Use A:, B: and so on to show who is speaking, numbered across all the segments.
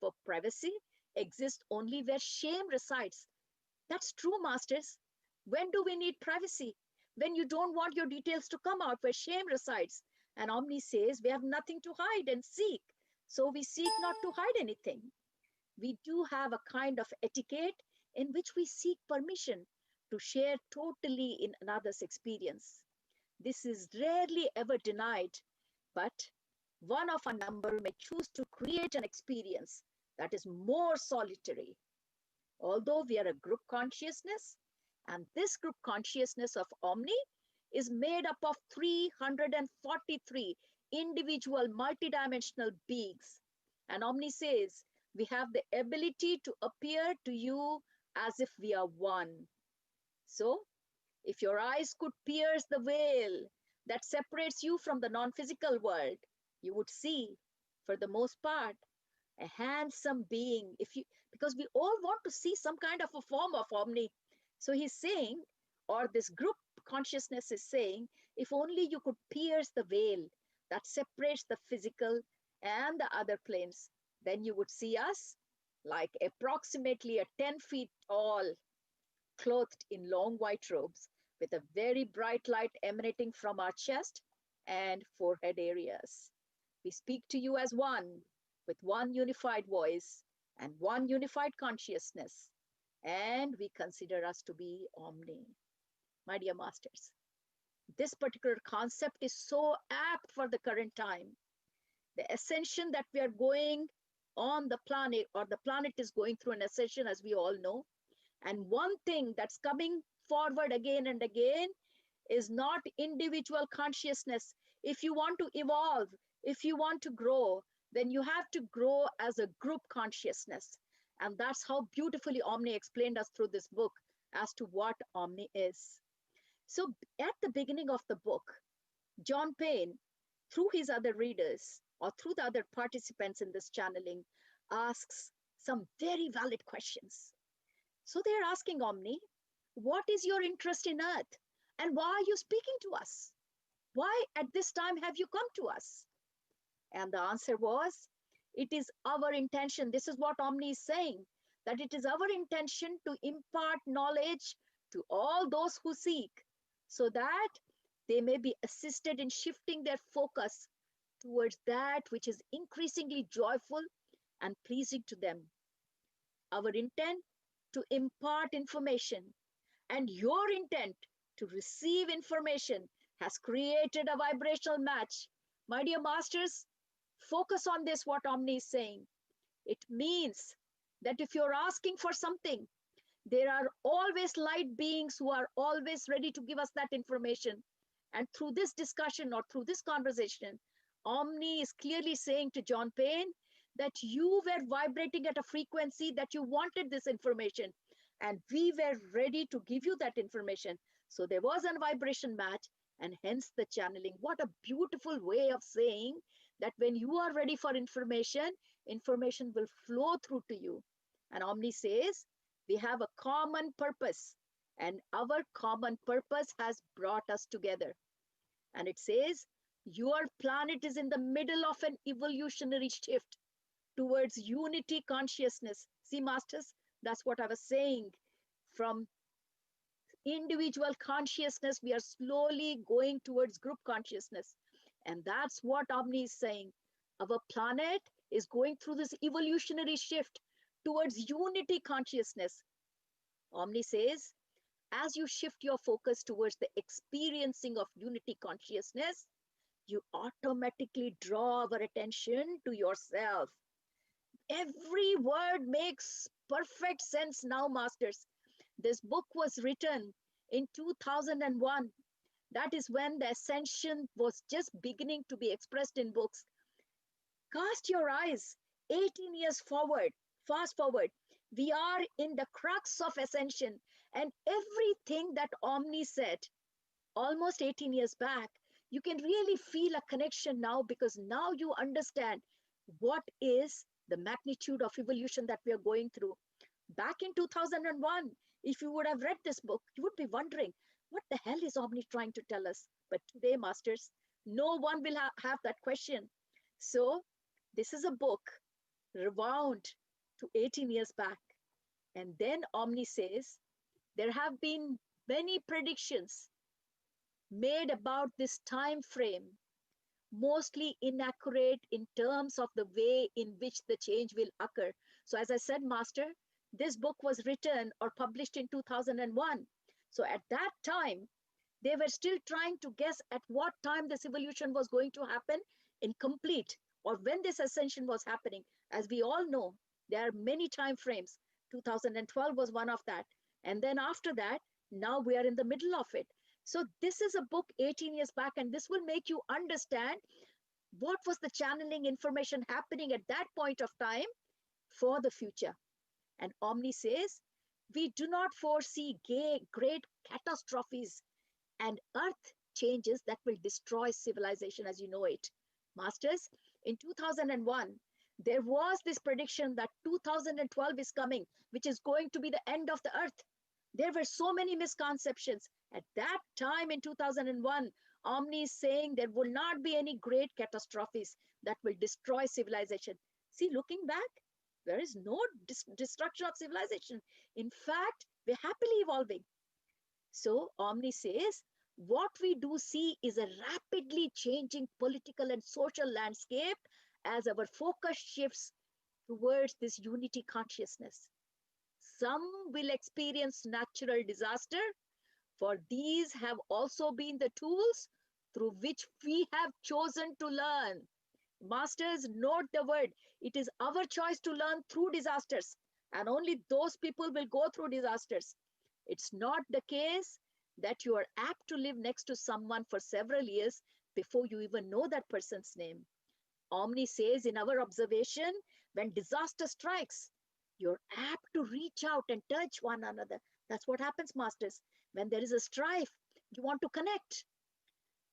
A: for privacy exists only where shame resides. That's true, masters. When do we need privacy? When you don't want your details to come out, where shame resides. And Omni says we have nothing to hide and seek. So we seek not to hide anything. We do have a kind of etiquette in which we seek permission to share totally in another's experience. This is rarely ever denied, but one of a number may choose to create an experience that is more solitary. Although we are a group consciousness, and this group consciousness of Omni is made up of 343 individual multidimensional beings. And Omni says, we have the ability to appear to you as if we are one. So, if your eyes could pierce the veil that separates you from the non-physical world, you would see, for the most part, a handsome being. Because we all want to see some kind of a form of Omni. So he's saying, or this group consciousness is saying, if only you could pierce the veil that separates the physical and the other planes, then you would see us like approximately a 10 feet tall, clothed in long white robes with a very bright light emanating from our chest and forehead areas. We speak to you as one, with one unified voice and one unified consciousness, and we consider us to be Omni. My dear masters, this particular concept is so apt for the current time. The ascension that we are going on the planet, or the planet is going through an ascension, as we all know. And one thing that's coming forward again and again is not individual consciousness. If you want to evolve, if you want to grow, then you have to grow as a group consciousness. And that's how beautifully Omni explained us through this book as to what Omni is. So at the beginning of the book, John Payne, through his other readers or through the other participants in this channeling, asks some very valid questions. So they're asking Omni, what is your interest in Earth? And why are you speaking to us? Why at this time have you come to us? And the answer was, it is our intention. This is what Omni is saying, that it is our intention to impart knowledge to all those who seek, so that they may be assisted in shifting their focus towards that which is increasingly joyful and pleasing to them. Our intent to impart information and your intent to receive information has created a vibrational match. My dear masters, focus on this, what Omni is saying. It means that if you're asking for something, there are always light beings who are always ready to give us that information. And through this discussion or through this conversation, Omni is clearly saying to John Payne that you were vibrating at a frequency that you wanted this information. And we were ready to give you that information. So there was a vibration match, and hence the channeling. What a beautiful way of saying that when you are ready for information, information will flow through to you. And Omni says, we have a common purpose, and our common purpose has brought us together. And it says, your planet is in the middle of an evolutionary shift towards unity consciousness. See, masters, that's what I was saying. From individual consciousness, we are slowly going towards group consciousness. And that's what Omni is saying. Our planet is going through this evolutionary shift towards unity consciousness. Omni says, as you shift your focus towards the experiencing of unity consciousness, you automatically draw our attention to yourself. Every word makes perfect sense now, masters. This book was written in 2001. That is when the ascension was just beginning to be expressed in books. Cast your eyes 18 years forward, fast forward. We are in the crux of ascension, and everything that Omni said almost 18 years back, you can really feel a connection now, because now you understand what is the magnitude of evolution that we are going through. Back in 2001, if you would have read this book, you would be wondering, what the hell is Omni trying to tell us? But today, masters, no one will have that question. So this is a book rewound to 18 years back. And then Omni says, there have been many predictions made about this time frame, mostly inaccurate in terms of the way in which the change will occur. So as I said, Master, this book was written or published in 2001. So at that time, they were still trying to guess at what time this evolution was going to happen in complete, or when this ascension was happening. As we all know, there are many time frames. 2012 was one of that. And then after that, now we are in the middle of it. So this is a book 18 years back, and this will make you understand what was the channeling information happening at that point of time for the future. And Omni says, we do not foresee great catastrophes and earth changes that will destroy civilization as you know it. Masters, in 2001, there was this prediction that 2012 is coming, which is going to be the end of the earth. There were so many misconceptions. At that time in 2001, Omni is saying there will not be any great catastrophes that will destroy civilization. See, looking back, there is no destruction of civilization. In fact, we're happily evolving. So Omni says, what we do see is a rapidly changing political and social landscape as our focus shifts towards this unity consciousness. Some will experience natural disaster, for these have also been the tools through which we have chosen to learn. Masters, note the word. It is our choice to learn through disasters, and only those people will go through disasters. It's not the case that you are apt to live next to someone for several years before you even know that person's name. Omni says in our observation, when disaster strikes, you're apt to reach out and touch one another. That's what happens, Masters. When there is a strife, you want to connect.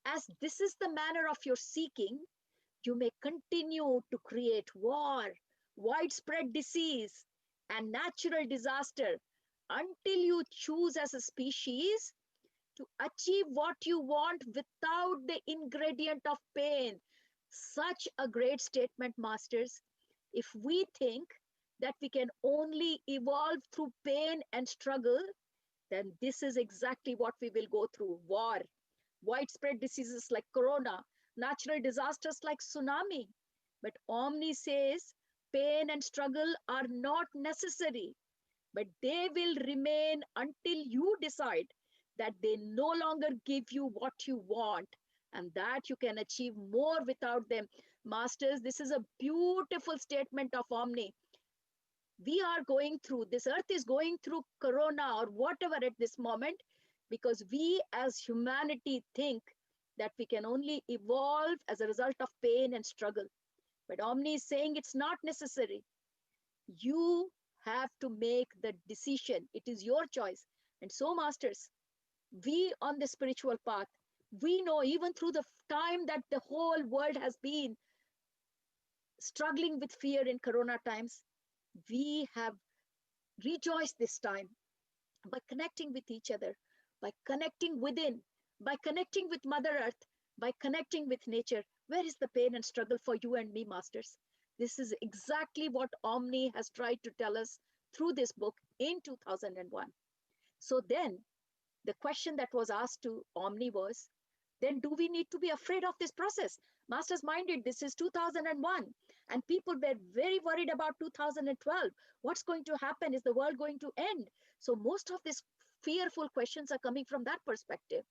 A: As this is the manner of your seeking, you may continue to create war, widespread disease, and natural disaster until you choose as a species to achieve what you want without the ingredient of pain. Such a great statement, Masters. If we think that we can only evolve through pain and struggle, then this is exactly what we will go through: war, widespread diseases like corona, natural disasters like tsunami. But Omni says pain and struggle are not necessary, but they will remain until you decide that they no longer give you what you want and that you can achieve more without them. Masters, this is a beautiful statement of Omni. We are going through, this earth is going through corona or whatever at this moment because we as humanity think that we can only evolve as a result of pain and struggle. But Omni is saying it's not necessary. You have to make the decision. It is your choice. And so, Masters, we on the spiritual path, we know even through the time that the whole world has been struggling with fear in corona times, we have rejoiced this time by connecting with each other, by connecting within, by connecting with Mother Earth, by connecting with nature. Where is the pain and struggle for you and me, Masters? This is exactly what Omni has tried to tell us through this book in 2001. So then the question that was asked to Omni was, then do we need to be afraid of this process? Masters minded, this is 2001 and people were very worried about 2012. What's going to happen? Is the world going to end? So most of these fearful questions are coming from that perspective.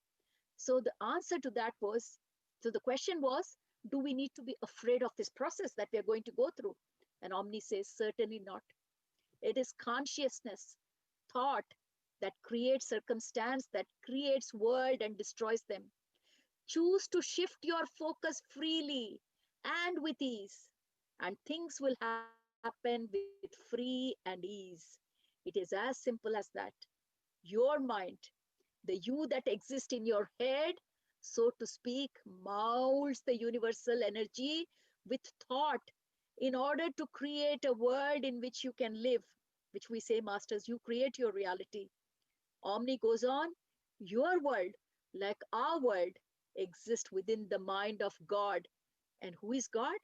A: So the answer to that was, so the question was, do we need to be afraid of this process that we are going to go through? And Omni says, certainly not. It is consciousness, thought that creates circumstance, that creates world and destroys them. Choose to shift your focus freely and with ease, and things will happen with free and ease. It is as simple as that. Your mind, the you that exists in your head, so to speak, molds the universal energy with thought in order to create a world in which you can live, which we say, Masters, you create your reality. Omni goes on, your world, like our world, exists within the mind of God. And who is God?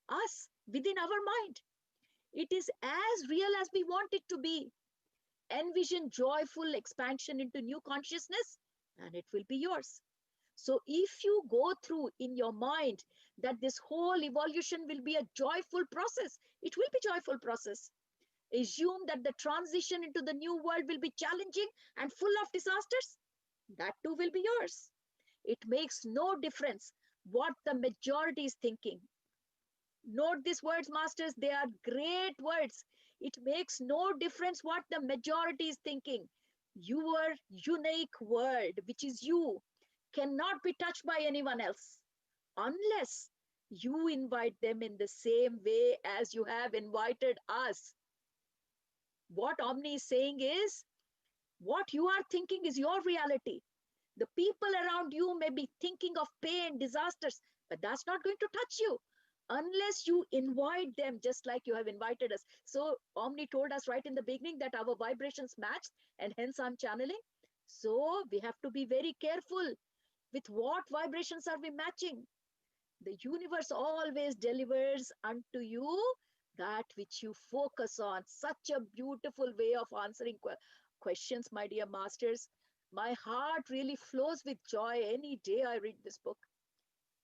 A: Us, within our mind. It is as real as we want it to be. Envision joyful expansion into new consciousness, and it will be yours. So if you go through in your mind that this whole evolution will be a joyful process, it will be joyful process. Assume that the transition into the new world will be challenging and full of disasters, that too will be yours. It makes no difference what the majority is thinking. Note these words, masters, they are great words. It makes no difference what the majority is thinking. Your unique world, which is you, cannot be touched by anyone else unless you invite them in the same way as you have invited us. What Omni is saying is, what you are thinking is your reality. The people around you may be thinking of pain, disasters, but that's not going to touch you unless you invite them, just like you have invited us. So Omni told us right in the beginning that our vibrations match, and hence I'm channeling. So we have to be very careful with what vibrations are we matching. The universe always delivers unto you that which you focus on. Such a beautiful way of answering questions, my dear masters. My heart really flows with joy any day I read this book.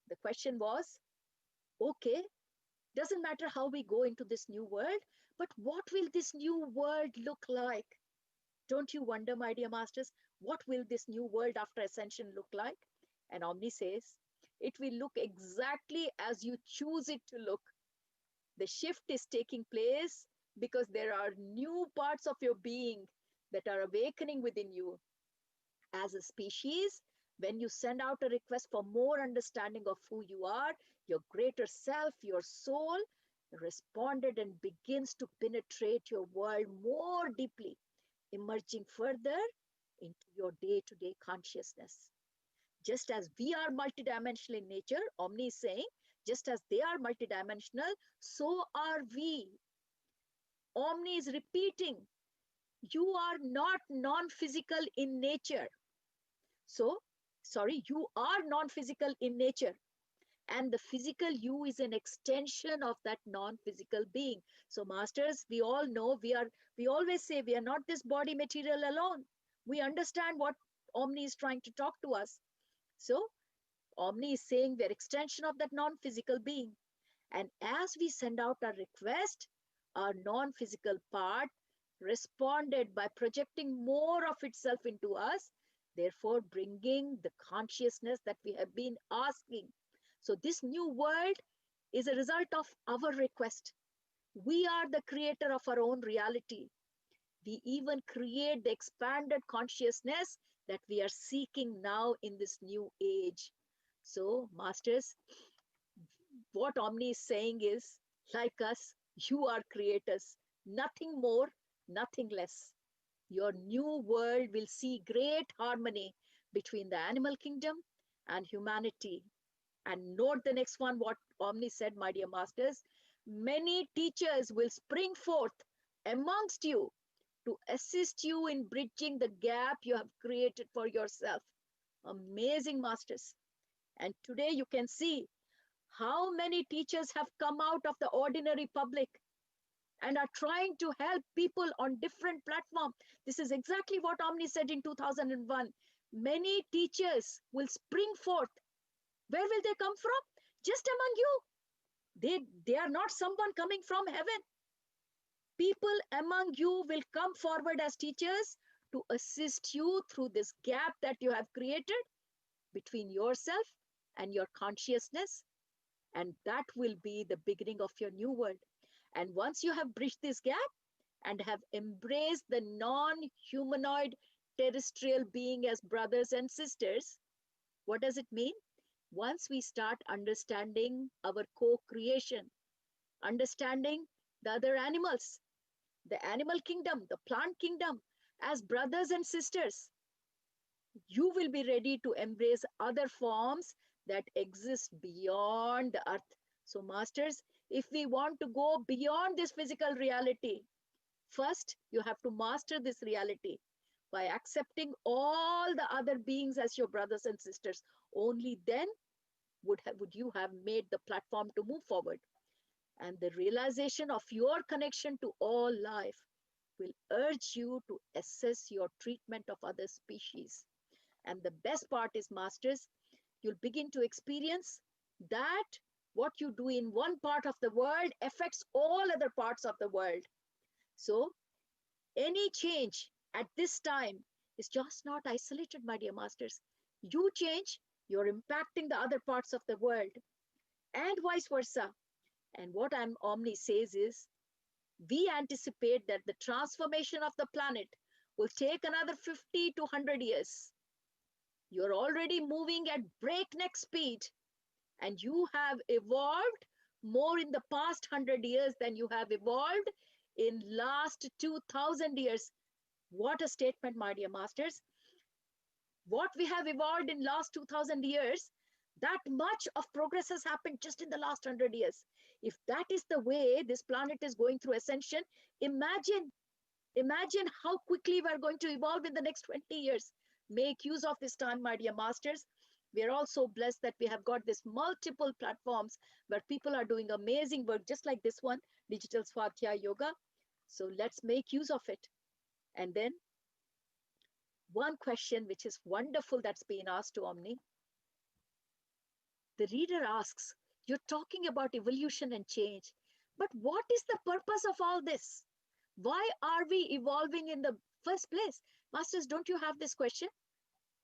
A: The question was, okay, doesn't matter how we go into this new world, but what will this new world look like? Don't you wonder, my dear masters, what will this new world after ascension look like? And Omni says, it will look exactly as you choose it to look. The shift is taking place because there are new parts of your being that are awakening within you. As a species, when you send out a request for more understanding of who you are, your greater self, your soul, responded and begins to penetrate your world more deeply, emerging further into your day-to-day consciousness. Just as we are multidimensional in nature, Omni is saying, just as they are multidimensional, so are we. Omni is repeating, you are not non-physical in nature. So, sorry, you are non-physical in nature. And the physical you is an extension of that non-physical being. So masters, we all know, we always say we are not this body material alone. We understand what Omni is trying to talk to us. So Omni is saying we're extension of that non-physical being. And as we send out our request, our non-physical part responded by projecting more of itself into us, therefore bringing the consciousness that we have been asking. So this new world is a result of our request. We are the creator of our own reality. We even create the expanded consciousness that we are seeking now in this new age. So, masters, what Omni is saying is, like us, you are creators. Nothing more, nothing less. Your new world will see great harmony between the animal kingdom and humanity. And note the next one, what Omni said, my dear masters. Many teachers will spring forth amongst you to assist you in bridging the gap you have created for yourself. Amazing, masters. And today you can see how many teachers have come out of the ordinary public and are trying to help people on different platforms. This is exactly what Omni said in 2001. Many teachers will spring forth. Where will they come from? Just among you. They are not someone coming from heaven. People among you will come forward as teachers to assist you through this gap that you have created between yourself and your consciousness. And that will be the beginning of your new world. And once you have bridged this gap and have embraced the non-humanoid terrestrial being as brothers and sisters, what does it mean? Once we start understanding our co-creation, understanding the other animals, the animal kingdom, the plant kingdom, as brothers and sisters, you will be ready to embrace other forms that exist beyond the earth. So masters, if we want to go beyond this physical reality, first you have to master this reality by accepting all the other beings as your brothers and sisters. Only then would you have made the platform to move forward. And the realization of your connection to all life will urge you to assess your treatment of other species. And the best part is, masters, you'll begin to experience that what you do in one part of the world affects all other parts of the world. So any change at this time is just not isolated, my dear masters. You change, you're impacting the other parts of the world, and vice versa. And what Omni says is, we anticipate that the transformation of the planet will take another 50 to 100 years. You're already moving at breakneck speed, and you have evolved more in the past 100 years than you have evolved in last 2000 years. What a statement, my dear masters. What we have evolved in last 2000 years, that much of progress has happened just in the last 100 years. If that is the way this planet is going through ascension, imagine how quickly we are going to evolve in the next 20 years. Make use of this time, my dear masters. We are also blessed that we have got this multiple platforms where people are doing amazing work, just like this one, Digital Swadhyaya Yoga. So let's make use of it. And then one question which is wonderful that's been asked to Omni. The reader asks, you're talking about evolution and change, but what is the purpose of all this? Why are we evolving in the first place? Masters, don't you have this question?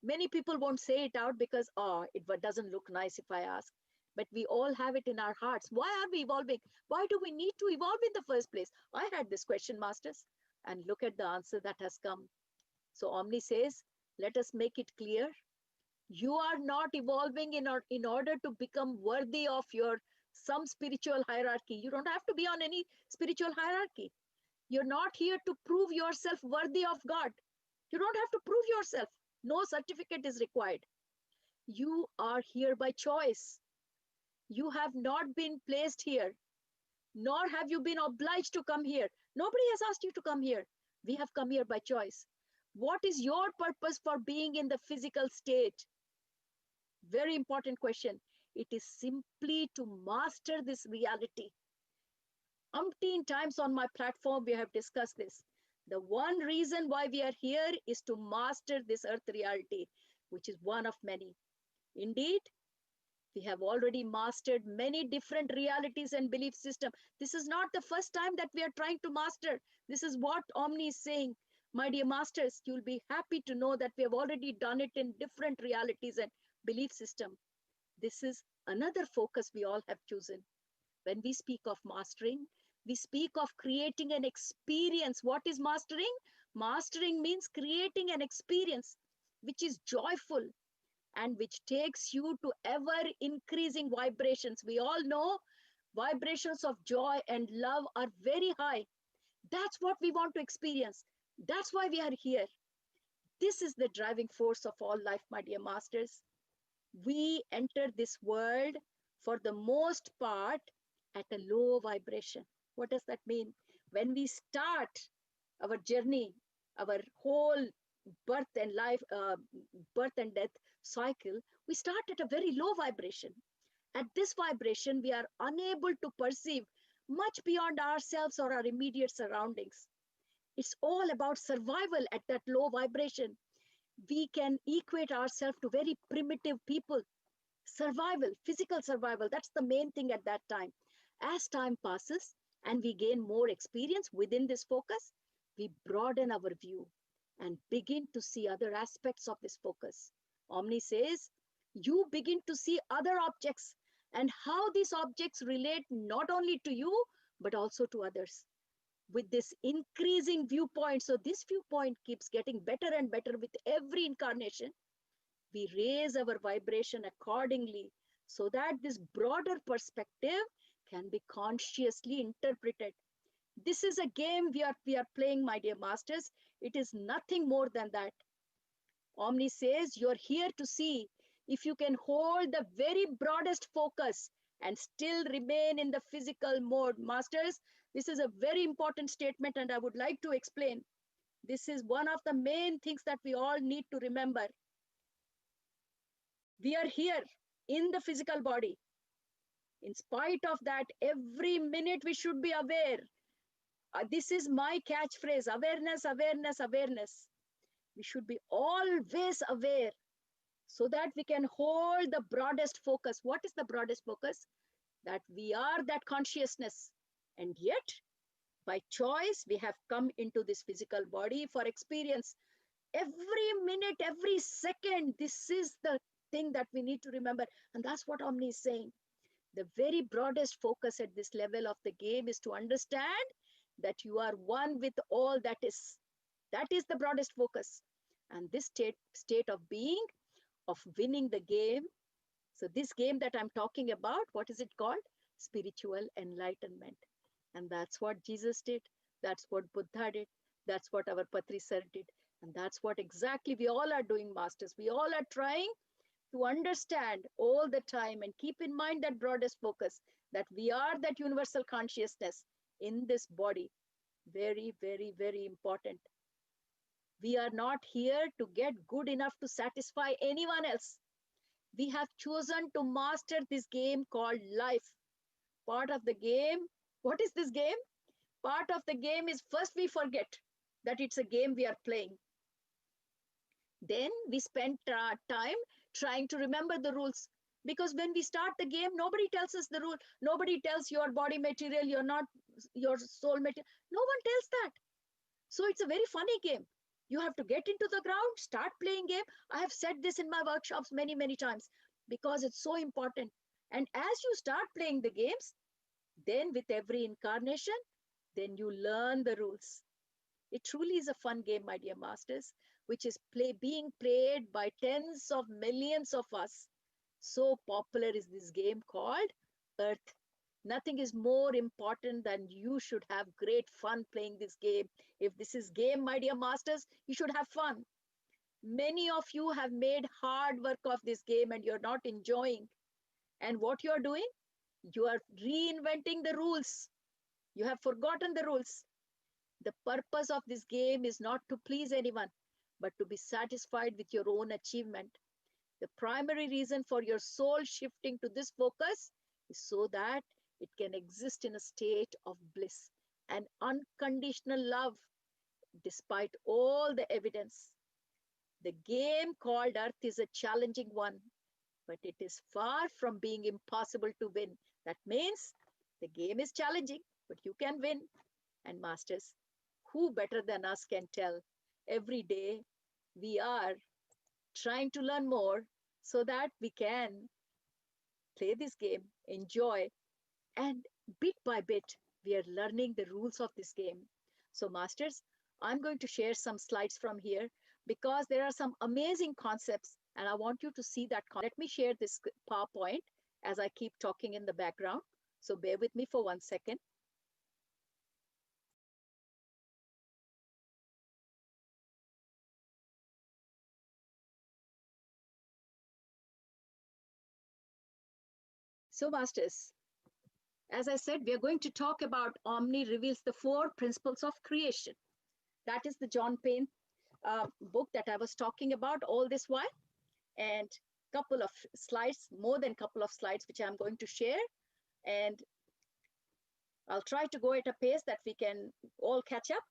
A: Many people won't say it out because, it doesn't look nice if I ask. But we all have it in our hearts. Why are we evolving? Why do we need to evolve in the first place? I had this question, masters, and look at the answer that has come. So Omni says, let us make it clear. You are not evolving in order to become worthy of some spiritual hierarchy. You don't have to be on any spiritual hierarchy. You're not here to prove yourself worthy of God. You don't have to prove yourself. No certificate is required. You are here by choice. You have not been placed here, nor have you been obliged to come here. Nobody has asked you to come here. We have come here by choice. What is your purpose for being in the physical state? Very important question. It is simply to master this reality. Umpteen times on my platform, we have discussed this. The one reason why we are here is to master this earth reality, which is one of many. Indeed, we have already mastered many different realities and belief systems. This is not the first time that we are trying to master. This is what Omni is saying. My dear masters, you'll be happy to know that we have already done it in different realities and belief system. This is another focus we all have chosen. When we speak of mastering, we speak of creating an experience. What is mastering? Mastering means creating an experience which is joyful and which takes you to ever increasing vibrations. We all know vibrations of joy and love are very high. That's what we want to experience. That's why we are here. This is the driving force of all life, my dear masters. We enter this world for the most part at a low vibration. What does that mean? When we start our journey, our whole birth and life, birth and death cycle, we start at a very low vibration. At this vibration, we are unable to perceive much beyond ourselves or our immediate surroundings. It's all about survival at that low vibration. We can equate ourselves to very primitive people. Survival, physical survival, that's the main thing at that time. As time passes and we gain more experience within this focus, we broaden our view and begin to see other aspects of this focus. Omni says, you begin to see other objects and how these objects relate not only to you, but also to others. With this increasing viewpoint, so this viewpoint keeps getting better and better with every incarnation, we raise our vibration accordingly so that this broader perspective can be consciously interpreted. This is a game we are playing, my dear masters. It is nothing more than that. Omni says you're here to see if you can hold the very broadest focus and still remain in the physical mode. Masters, this is a very important statement and I would like to explain. This is one of the main things that we all need to remember. We are here in the physical body. In spite of that, every minute we should be aware. This is my catchphrase: awareness, awareness, awareness. We should be always aware so that we can hold the broadest focus. What is the broadest focus? That we are that consciousness. And yet, by choice, we have come into this physical body for experience. Every minute, every second, this is the thing that we need to remember. And that's what Omni is saying. The very broadest focus at this level of the game is to understand that you are one with all that is. That is the broadest focus. And this state of being, of winning the game. So this game that I'm talking about, what is it called? Spiritual enlightenment. And that's what Jesus did. That's what Buddha did. That's what our Patri Sir did. And that's what exactly we all are doing, masters. We all are trying to understand all the time and keep in mind that broadest focus, that we are that universal consciousness in this body. Very, very, very important. We are not here to get good enough to satisfy anyone else. We have chosen to master this game called life. Part of the game, what is this game? Part of the game is first we forget that it's a game we are playing. Then we spend time trying to remember the rules. Because when we start the game, nobody tells us the rule. Nobody tells your body material, you're not your soul material. No one tells that. So it's a very funny game. You have to get into the ground, start playing game. I have said this in my workshops many, many times because it's so important. And as you start playing the games, then with every incarnation, then you learn the rules. It truly is a fun game, my dear masters, which is being played by tens of millions of us. So popular is this game called Earth. Nothing is more important than you should have great fun playing this game. If this is game, my dear masters, you should have fun. Many of you have made hard work of this game and you're not enjoying. And what you're doing? You are reinventing the rules. You have forgotten the rules. The purpose of this game is not to please anyone, but to be satisfied with your own achievement. The primary reason for your soul shifting to this focus is so that it can exist in a state of bliss and unconditional love despite all the evidence. The game called Earth is a challenging one, but it is far from being impossible to win. That means the game is challenging, but you can win. And masters, who better than us can tell? Every day we are trying to learn more so that we can play this game, enjoy, and bit by bit, we are learning the rules of this game. So masters, I'm going to share some slides from here because there are some amazing concepts and I want you to see that. Let me share this PowerPoint as I keep talking in the background. So bear with me for 1 second. So masters, as I said, we are going to talk about Omni reveals the 4 principles of creation. That is the John Payne book that I was talking about all this while. And couple of slides, more than couple of slides, which I'm going to share. And I'll try to go at a pace that we can all catch up.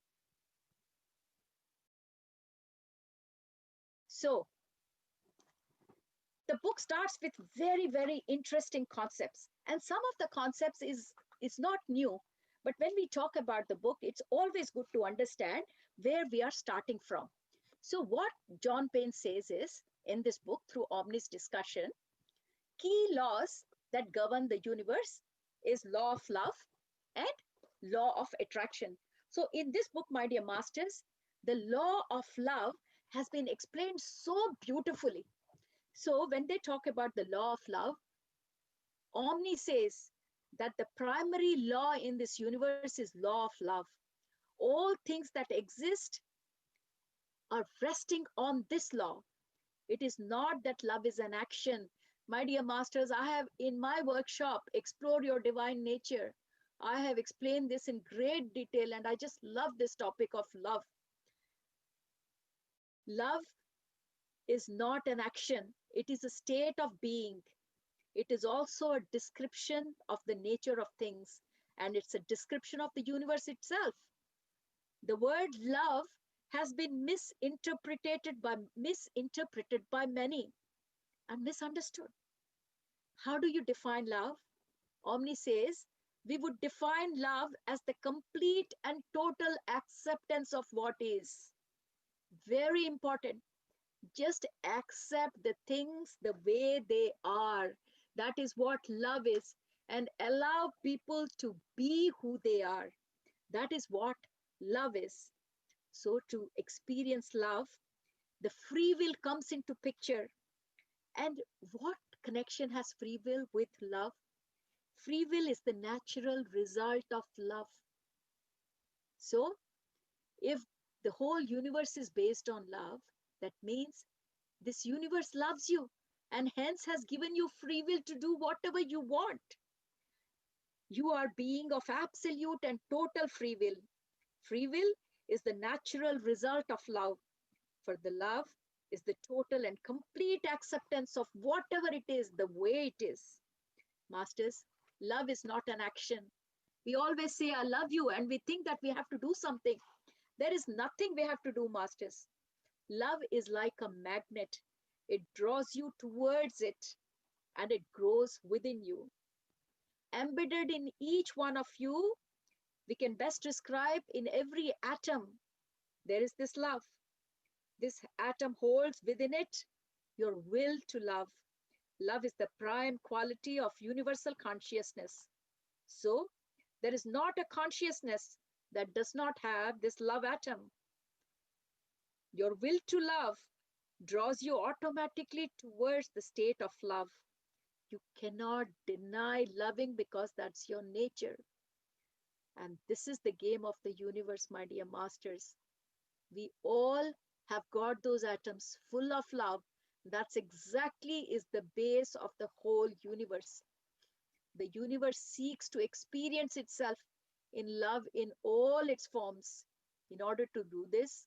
A: So the book starts with very, very interesting concepts. And some of the concepts is not new. But when we talk about the book, it's always good to understand where we are starting from. So what John Payne says is, in this book, through Omni's discussion, key laws that govern the universe is law of love and law of attraction. So in this book, my dear masters, the law of love has been explained so beautifully. So when they talk about the law of love, Omni says that the primary law in this universe is law of love. All things that exist are resting on this law. It is not that love is an action. My dear masters, I have in my workshop, Explore Your Divine Nature, I have explained this in great detail and I just love this topic of love. Love is not an action. It is a state of being. It is also a description of the nature of things, and it's a description of the universe itself. The word love has been misinterpreted by many and misunderstood. How do you define love? Omni says we would define love as the complete and total acceptance of what is. Very important. Just accept the things the way they are. That is what love is. And allow people to be who they are. That is what love is. So to experience love, the free will comes into picture. And what connection has free will with love? Free will is the natural result of love. So if the whole universe is based on love, that means this universe loves you and hence has given you free will to do whatever you want. You are being of absolute and total free will. Free will is the natural result of love. For the love is the total and complete acceptance of whatever it is, the way it is. Masters, love is not an action. We always say, I love you, and we think that we have to do something. There is nothing we have to do, masters. Love is like a magnet. It draws you towards it and it grows within you. Embedded in each one of you, we can best describe in every atom, there is this love. This atom holds within it your will to love. Love is the prime quality of universal consciousness. So, there is not a consciousness that does not have this love atom. Your will to love draws you automatically towards the state of love. You cannot deny loving because that's your nature. And this is the game of the universe, my dear masters. We all have got those atoms full of love. That's exactly is the base of the whole universe. The universe seeks to experience itself in love in all its forms. In order to do this,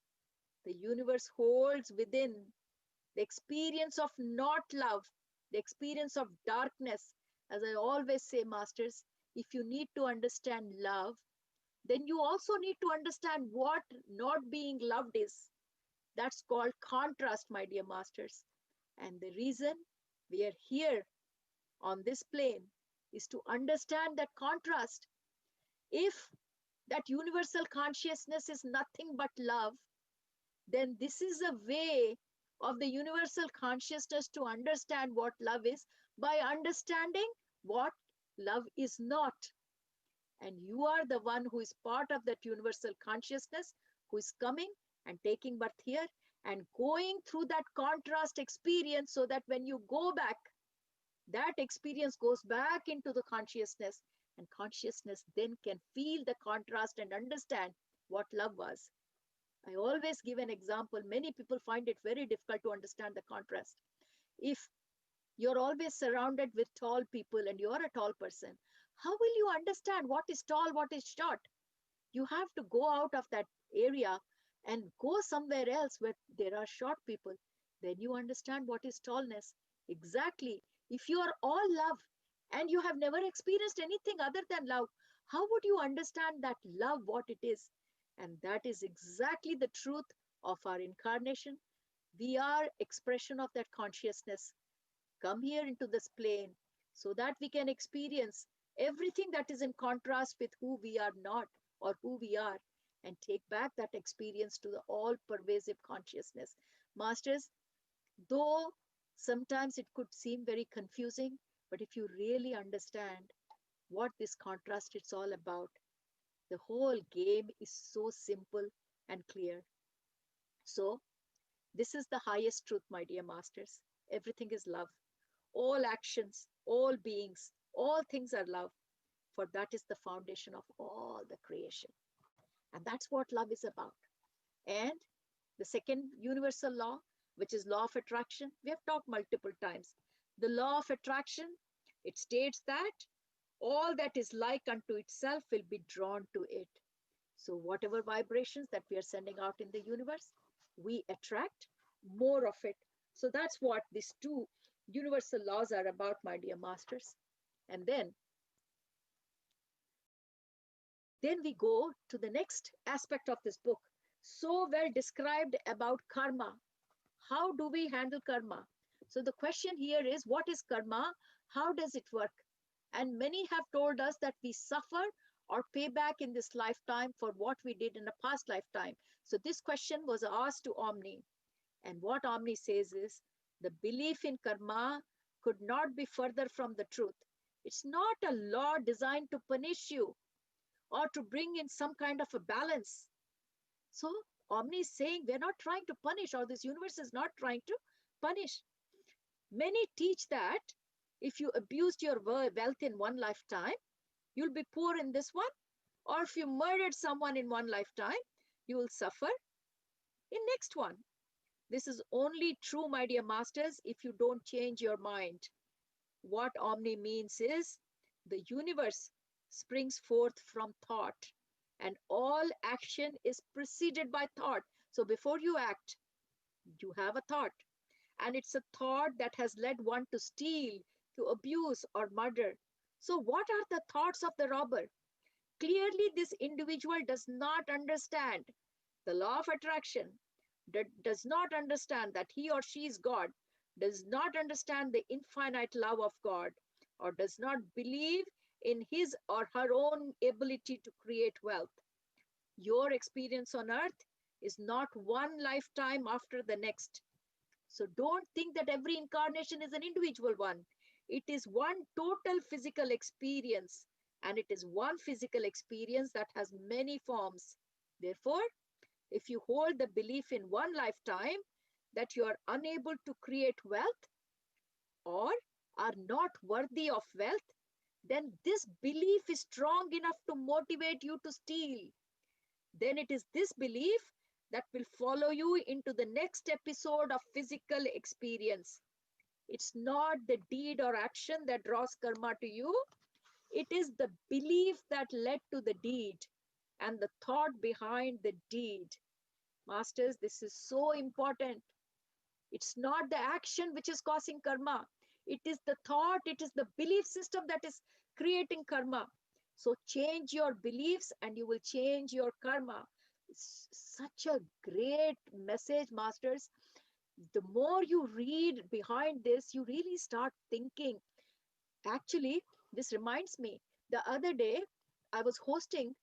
A: the universe holds within the experience of not love, the experience of darkness. As I always say, masters, if you need to understand love, then you also need to understand what not being loved is. That's called contrast, my dear masters. And the reason we are here on this plane is to understand that contrast. If that universal consciousness is nothing but love, then this is a way of the universal consciousness to understand what love is by understanding what love is not. And you are the one who is part of that universal consciousness, who is coming and taking birth here and going through that contrast experience so that when you go back, that experience goes back into the consciousness, and consciousness then can feel the contrast and understand what love was. I always give an example. Many people find it very difficult to understand the contrast. If you're always surrounded with tall people and you're a tall person, how will you understand what is tall, what is short? You have to go out of that area and go somewhere else where there are short people. Then you understand what is tallness. Exactly. If you are all love and you have never experienced anything other than love, how would you understand that love, what it is? And that is exactly the truth of our incarnation. We are expression of that consciousness. Come here into this plane so that we can experience everything that is in contrast with who we are not or who we are, and take back that experience to the all pervasive consciousness. Masters, though sometimes it could seem very confusing, but if you really understand what this contrast is all about, the whole game is so simple and clear. So, this is the highest truth, my dear masters. Everything is love. All actions, all beings, all things are love, for that is the foundation of all the creation. And that's what love is about. And the second universal law, which is law of attraction, we have talked multiple times. The law of attraction, it states that all that is like unto itself will be drawn to it. So whatever vibrations that we are sending out in the universe, we attract more of it. So that's what these two universal laws are about, my dear masters. And then we go to the next aspect of this book, so well described about karma. How do we handle karma? So the question here is, what is karma? How does it work? And many have told us that we suffer or pay back in this lifetime for what we did in a past lifetime. So this question was asked to Omni. And what Omni says is, the belief in karma could not be further from the truth. It's not a law designed to punish you or to bring in some kind of a balance. So Omni is saying we're not trying to punish, or this universe is not trying to punish. Many teach that if you abused your wealth in one lifetime, you'll be poor in this one. Or if you murdered someone in one lifetime, you will suffer in next one. This is only true, my dear masters, if you don't change your mind. What Omni means is, the universe springs forth from thought, and all action is preceded by thought. So before you act, you have a thought, and it's a thought that has led one to steal, to abuse or murder. So what are the thoughts of the robber? Clearly, this individual does not understand the law of attraction, does not understand that he or she is God, does not understand the infinite love of God, or does not believe in his or her own ability to create wealth. Your experience on earth is not one lifetime after the next. So don't think that every incarnation is an individual one. It is one total physical experience, and it is one physical experience that has many forms. Therefore, if you hold the belief in one lifetime that you are unable to create wealth or are not worthy of wealth, then this belief is strong enough to motivate you to steal. Then it is this belief that will follow you into the next episode of physical experience. It's not the deed or action that draws karma to you. It is the belief that led to the deed and the thought behind the deed. Masters, this is so important. It's not the action which is causing karma. It is the thought, it is the belief system that is creating karma. So change your beliefs and you will change your karma. It's such a great message, masters. The more you read behind this, you really start thinking. Actually, this reminds me, the other day, I was hosting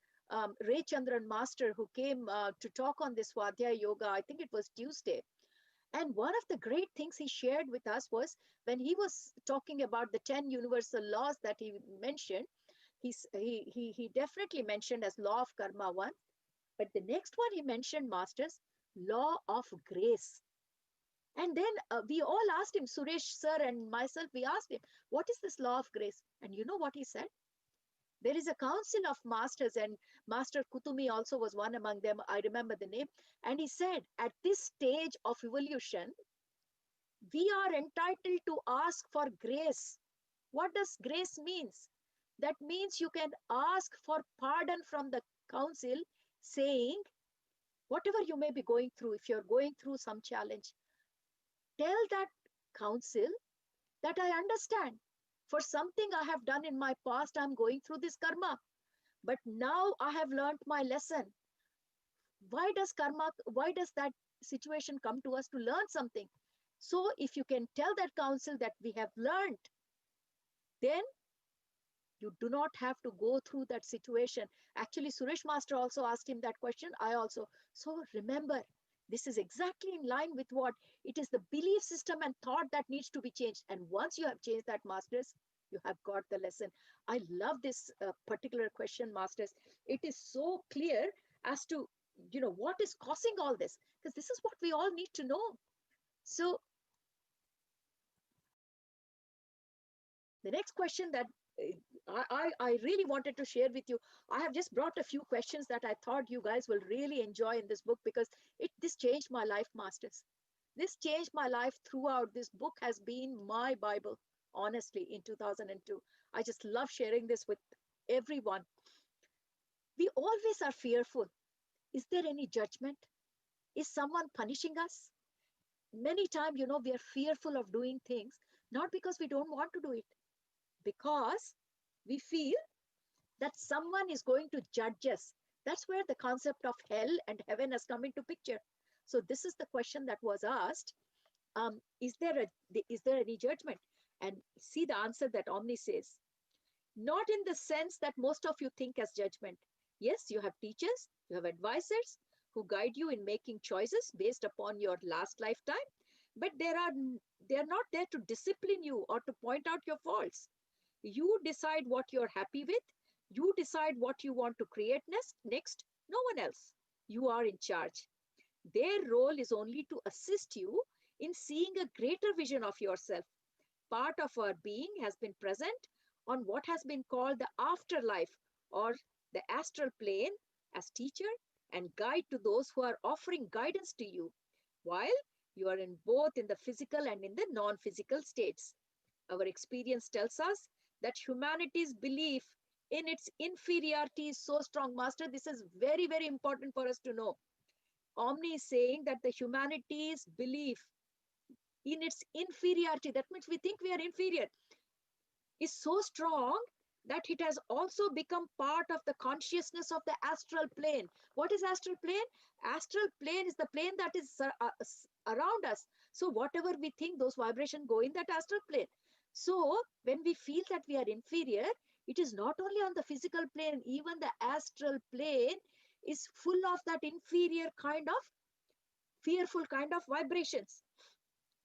A: Ray Chandran Master, who came to talk on this Swadhyaya Yoga. I think it was Tuesday. And one of the great things he shared with us was when he was talking about the 10 universal laws that he mentioned, he definitely mentioned as law of karma one. But the next one he mentioned, masters, law of grace. And then we all asked him, Suresh sir and myself, we asked him, what is this law of grace? And you know what he said? There is a council of masters, and Master Kutumi also was one among them. I remember the name. And he said, at this stage of evolution, we are entitled to ask for grace. What does grace means? That means you can ask for pardon from the council, saying, whatever you may be going through, if you're going through some challenge, tell that council that I understand. For something I have done in my past, I'm going through this karma. But now I have learned my lesson. Why does that situation come to us? To learn something. So if you can tell that council that we have learned, then you do not have to go through that situation. Actually, Suresh Master also asked him that question. I also. So remember, this is exactly in line with what it is, the belief system and thought that needs to be changed. And once you have changed that, masters, you have got the lesson. I love this particular question, masters. It is so clear as to, what is causing all this, because this is what we all need to know. So the next question that I really wanted to share with you, I have just brought a few questions that I thought you guys will really enjoy in this book, because this changed my life, masters. This changed my life throughout. This book has been my Bible, honestly, in 2002. I just love sharing this with everyone. We always are fearful. Is there any judgment? Is someone punishing us? Many times, we are fearful of doing things Not because we don't want to do it, because we feel that someone is going to judge us. That's where the concept of hell and heaven has come into picture. So this is the question that was asked. Is there any judgment? And see the answer that Omni says. Not in the sense that most of you think as judgment. Yes, you have teachers, you have advisors who guide you in making choices based upon your last lifetime, but they're not there to discipline you or to point out your faults. You decide what you're happy with. You decide what you want to create next. No one else. You are in charge. Their role is only to assist you in seeing a greater vision of yourself. Part of our being has been present on what has been called the afterlife or the astral plane as teacher and guide to those who are offering guidance to you, while you are in both in the physical and in the non-physical states. Our experience tells us that humanity's belief in its inferiority is so strong. Master, this is very, very important for us to know. Omni is saying that the humanity's belief in its inferiority, that means we think we are inferior, is so strong that it has also become part of the consciousness of the astral plane. What is astral plane? Astral plane is the plane that is around us. So whatever we think, those vibrations go in that astral plane. So when we feel that we are inferior, it is not only on the physical plane, even the astral plane is full of that inferior kind of fearful kind of vibrations,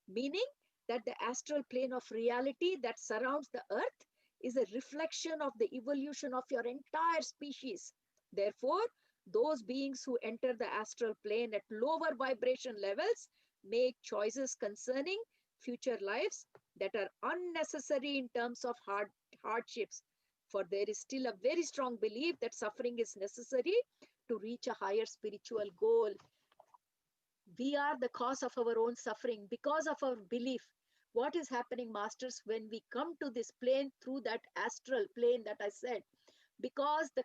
A: meaning that the astral plane of reality that surrounds the earth is a reflection of the evolution of your entire species. Therefore, those beings who enter the astral plane at lower vibration levels make choices concerning future lives that are unnecessary in terms of hardships. For there is still a very strong belief that suffering is necessary to reach a higher spiritual goal. We are the cause of our own suffering because of our belief. What is happening, masters, when we come to this plane through that astral plane that I said? Because the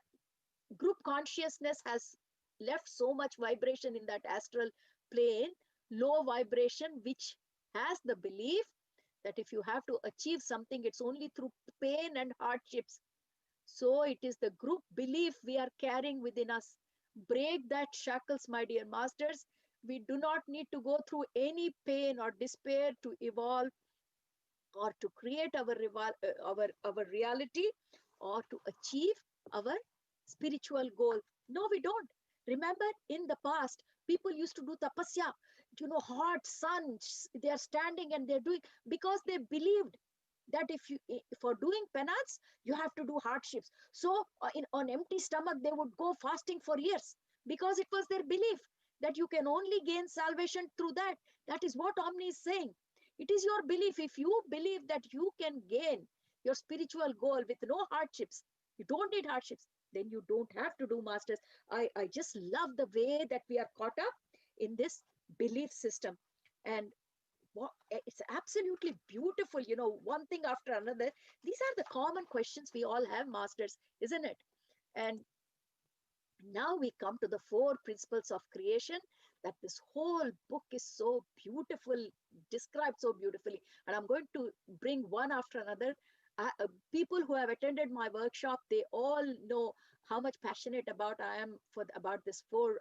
A: group consciousness has left so much vibration in that astral plane, low vibration, which has the belief that if you have to achieve something, it's only through pain and hardships. So it is the group belief we are carrying within us. Break that shackles, my dear masters. We do not need to go through any pain or despair to evolve or to create our reality or to achieve our spiritual goal. No, we don't. Remember, in the past, people used to do tapasya, hot sun, they are standing and they're doing, because they believed that if you, for doing penance, you have to do hardships. So on empty stomach, they would go fasting for years because it was their belief that you can only gain salvation through that. That is what Omni is saying. It is your belief. If you believe that you can gain your spiritual goal with no hardships, you don't need hardships, then you don't have to do, masters. I just love the way that we are caught up in this belief system. And it's absolutely beautiful, one thing after another. These are the common questions we all have, masters, isn't it? And now we come to the four principles of creation that this whole book is so beautiful, described so beautifully. And I'm going to bring one after another. People who have attended my workshop, they all know how much passionate I am about this four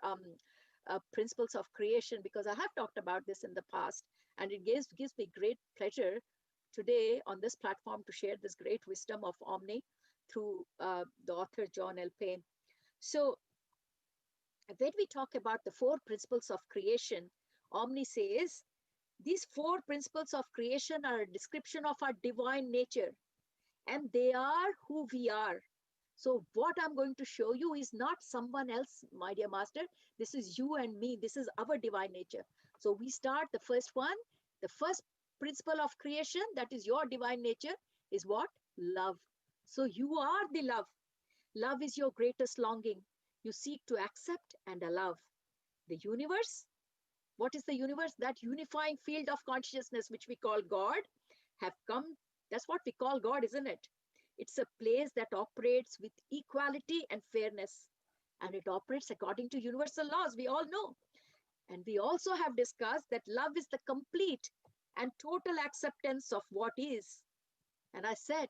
A: principles of creation, because I have talked about this in the past, and it gives me great pleasure today on this platform to share this great wisdom of Omni through the author John L. Payne. So when we talk about the four principles of creation, Omni says these four principles of creation are a description of our divine nature, and they are who we are. So what I'm going to show you is not someone else, my dear master. This is you and me. This is our divine nature. So we start the first one. The first principle of creation, that is your divine nature, is what? Love. So you are the love. Love is your greatest longing. You seek to accept and allow. The universe, what is the universe? That unifying field of consciousness, which we call God, have come. That's what we call God, isn't it? It's a place that operates with equality and fairness. And it operates according to universal laws, we all know. And we also have discussed that love is the complete and total acceptance of what is. And I said,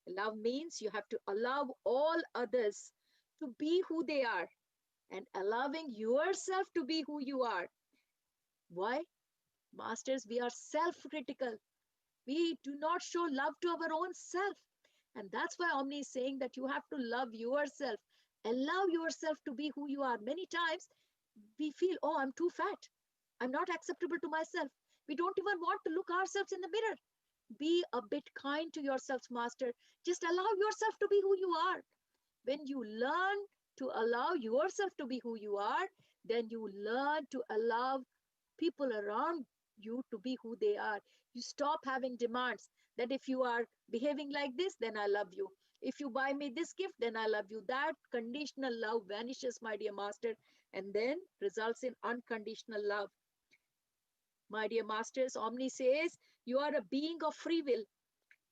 A: love means you have to allow all others to be who they are and allowing yourself to be who you are. Why? Masters, we are self-critical. We do not show love to our own self. And that's why Omni is saying that you have to love yourself. Allow yourself to be who you are. Many times we feel, oh, I'm too fat. I'm not acceptable to myself. We don't even want to look ourselves in the mirror. Be a bit kind to yourselves, Master. Just allow yourself to be who you are. When you learn to allow yourself to be who you are, then you learn to allow people around you to be who they are. You stop having demands that if you are behaving like this, then I love you. If you buy me this gift, then I love you. That conditional love vanishes, my dear master, and then results in unconditional love. My dear masters, Omni says you are a being of free will,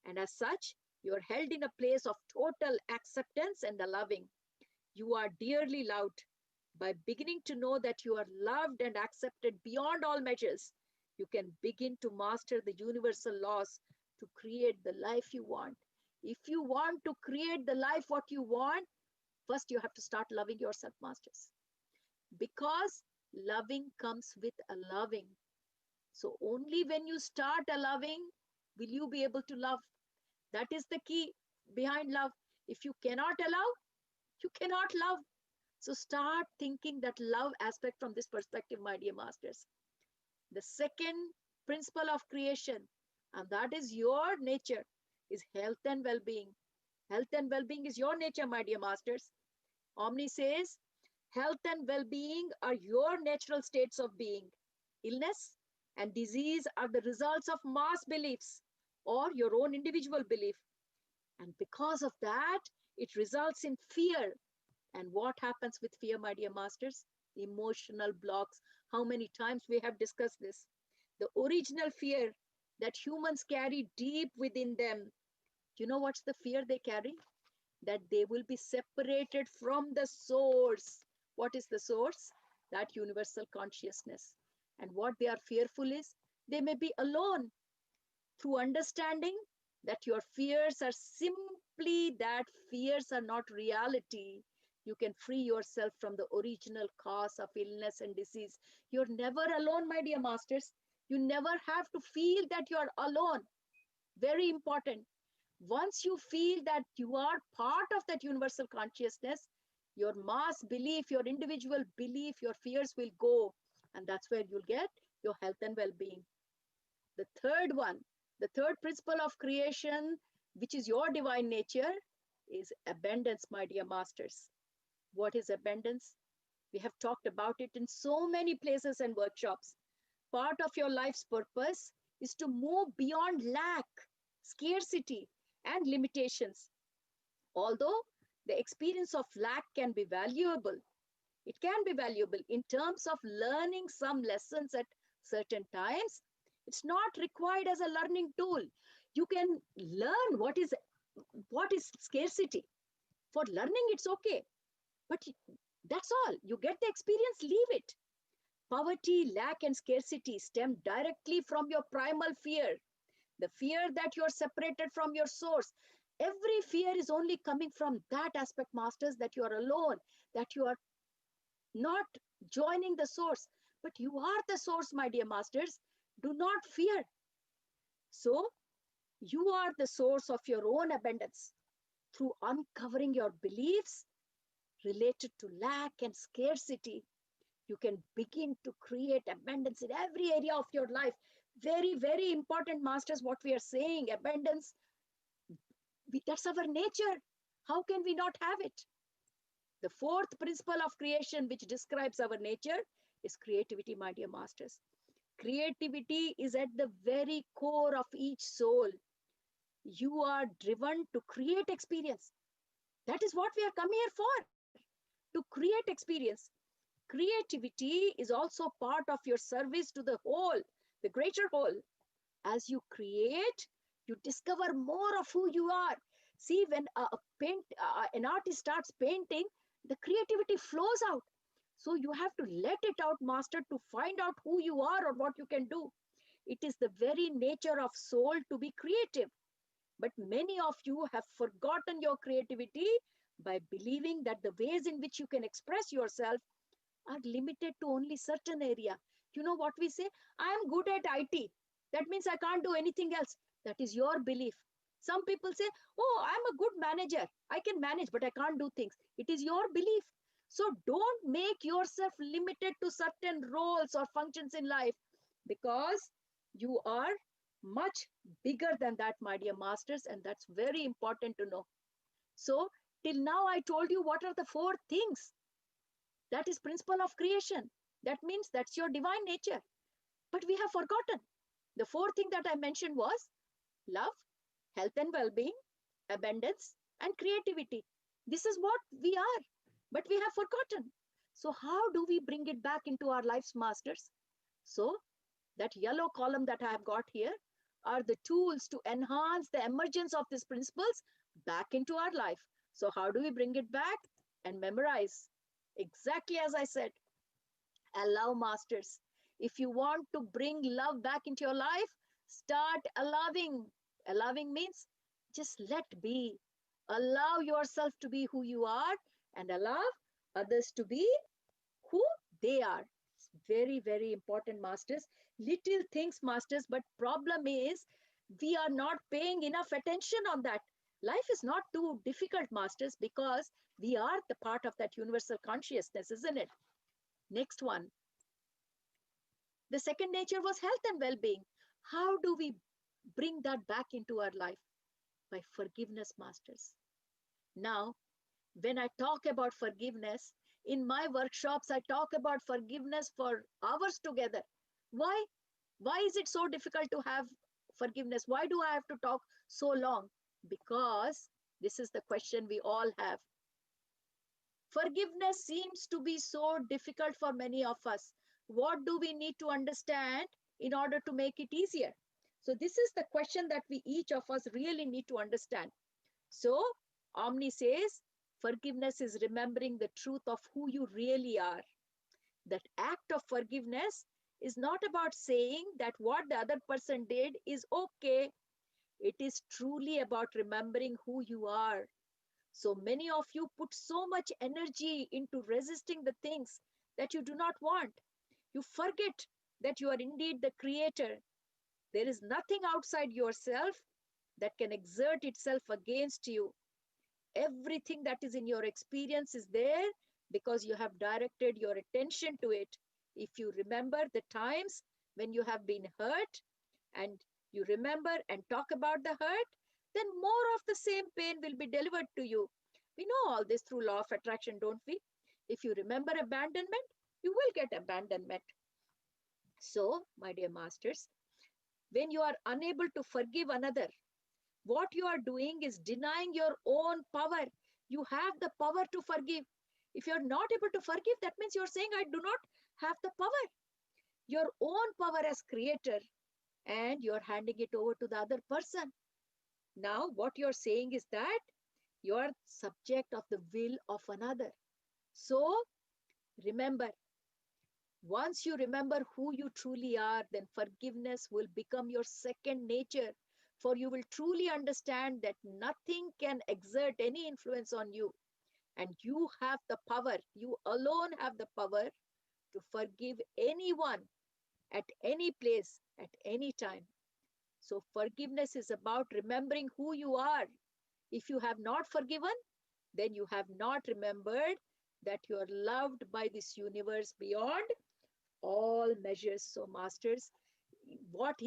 A: and as such, you are held in a place of total acceptance and loving. You are dearly loved. By beginning to know that you are loved and accepted beyond all measures, you can begin to master the universal laws to create the life you want. If you want to create the life what you want, first you have to start loving yourself, masters. Because loving comes with a loving. So only when you start allowing will you be able to love. That is the key behind love. If you cannot allow, you cannot love. So start thinking that love aspect from this perspective, my dear masters. The second principle of creation, and that is your nature, is health and well-being. Health and well-being is your nature, my dear masters. Omni says, health and well-being are your natural states of being. Illness and disease are the results of mass beliefs or your own individual belief. And because of that, it results in fear. And what happens with fear, my dear masters? Emotional blocks. How many times we have discussed this? The original fear that humans carry deep within them. You know what's the fear they carry? That they will be separated from the source. What is the source? That universal consciousness. And what they are fearful is, they may be alone. Through understanding that your fears are simply that fears are not reality, you can free yourself from the original cause of illness and disease. You're never alone, my dear masters. You never have to feel that you're alone. Very important. Once you feel that you are part of that universal consciousness, your mass belief, your individual belief, your fears will go. And that's where you'll get your health and well-being. The third one, the third principle of creation, which is your divine nature, is abundance, my dear masters. What is abundance? We have talked about it in so many places and workshops. Part of your life's purpose is to move beyond lack, scarcity, and limitations. Although the experience of lack can be valuable, it can be valuable in terms of learning some lessons at certain times. It's not required as a learning tool. You can learn what is scarcity. For learning, it's okay. But that's all. You get the experience, leave it. Poverty, lack, and scarcity stem directly from your primal fear. The fear that you're separated from your source. Every fear is only coming from that aspect, masters, that you are alone, that you are not joining the source. But you are the source, my dear masters. Do not fear. So, you are the source of your own abundance. Through uncovering your beliefs related to lack and scarcity, you can begin to create abundance in every area of your life. Very, very important, masters, what we are saying. Abundance, that's our nature. How can we not have it? The fourth principle of creation, which describes our nature, is creativity, my dear masters. Creativity is at the very core of each soul. You are driven to create experience. That is what we are come here for, to create experience. Creativity is also part of your service to the whole, the greater whole. As you create, you discover more of who you are. See, when an artist starts painting, the creativity flows out. So you have to let it out, master, to find out who you are or what you can do. It is the very nature of soul to be creative. But many of you have forgotten your creativity by believing that the ways in which you can express yourself are limited to only certain area. You know what we say? I am good at IT. That means I can't do anything else. That is your belief. Some people say, oh, I'm a good manager. I can manage, but I can't do things. It is your belief. So don't make yourself limited to certain roles or functions in life, because you are much bigger than that, my dear masters, and that's very important to know. So till now I told you what are the four things. That is principle of creation. That means that's your divine nature. But we have forgotten. The fourth thing that I mentioned was love, health and well-being, abundance, and creativity. This is what we are, but we have forgotten. So how do we bring it back into our lives, masters? So that yellow column that I have got here are the tools to enhance the emergence of these principles back into our life. So how do we bring it back? And memorize. Exactly as I said, allow, masters. If you want to bring love back into your life, start allowing. Allowing means just let be. Allow yourself to be who you are and allow others to be who they are. It's very, very important, masters. Little things, masters, but problem is we are not paying enough attention on that. Life is not too difficult, masters, because we are the part of that universal consciousness, isn't it? Next one. The second nature was health and well-being. How do we bring that back into our life? By forgiveness, masters. Now, when I talk about forgiveness, in my workshops, I talk about forgiveness for hours together. Why? Why is it so difficult to have forgiveness? Why do I have to talk so long? Because this is the question we all have. Forgiveness seems to be so difficult for many of us. What do we need to understand in order to make it easier? So this is the question that we each of us really need to understand. So Omni says, forgiveness is remembering the truth of who you really are. That act of forgiveness is not about saying that what the other person did is okay. It is truly about remembering who you are. So many of you put so much energy into resisting the things that you do not want. You forget that you are indeed the creator. There is nothing outside yourself that can exert itself against you. Everything that is in your experience is there because you have directed your attention to it. If you remember the times when you have been hurt and you remember and talk about the hurt, then more of the same pain will be delivered to you. We know all this through law of attraction, don't we? If you remember abandonment, you will get abandonment. So, my dear masters, when you are unable to forgive another, what you are doing is denying your own power. You have the power to forgive. If you're not able to forgive, that means you're saying, I do not have the power. Your own power as creator, and you're handing it over to the other person. Now, what you're saying is that you're subject of the will of another. So, remember, once you remember who you truly are, then forgiveness will become your second nature. For you will truly understand that nothing can exert any influence on you. And you have the power, you alone have the power to forgive anyone at any place, at any time. So forgiveness is about remembering who you are. If you have not forgiven, then you have not remembered that you are loved by this universe beyond all measures. So masters, what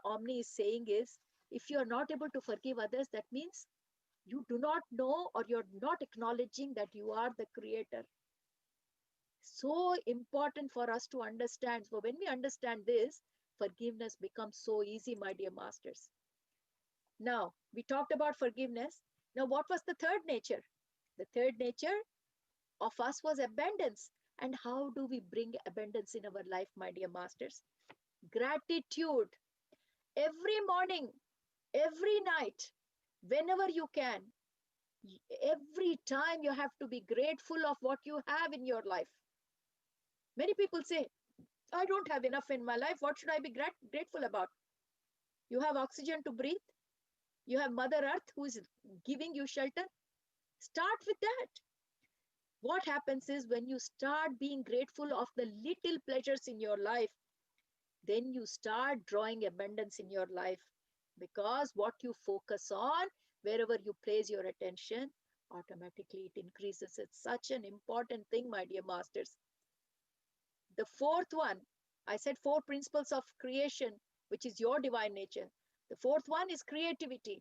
A: Omni is saying is, if you are not able to forgive others, that means you do not know or you're not acknowledging that you are the creator. So important for us to understand. So when we understand this, forgiveness becomes so easy, my dear masters. Now, we talked about forgiveness. Now, what was the third nature? The third nature of us was abundance. And how do we bring abundance in our life, my dear masters? Gratitude. Every morning, every night, whenever you can, every time you have to be grateful of what you have in your life. Many people say, I don't have enough in my life. What should I be grateful about? You have oxygen to breathe. You have Mother Earth who is giving you shelter. Start with that. What happens is when you start being grateful of the little pleasures in your life, then you start drawing abundance in your life, because what you focus on, wherever you place your attention, automatically it increases. It's such an important thing, my dear masters. The fourth one, I said 4 principles of creation, which is your divine nature. The fourth one is creativity.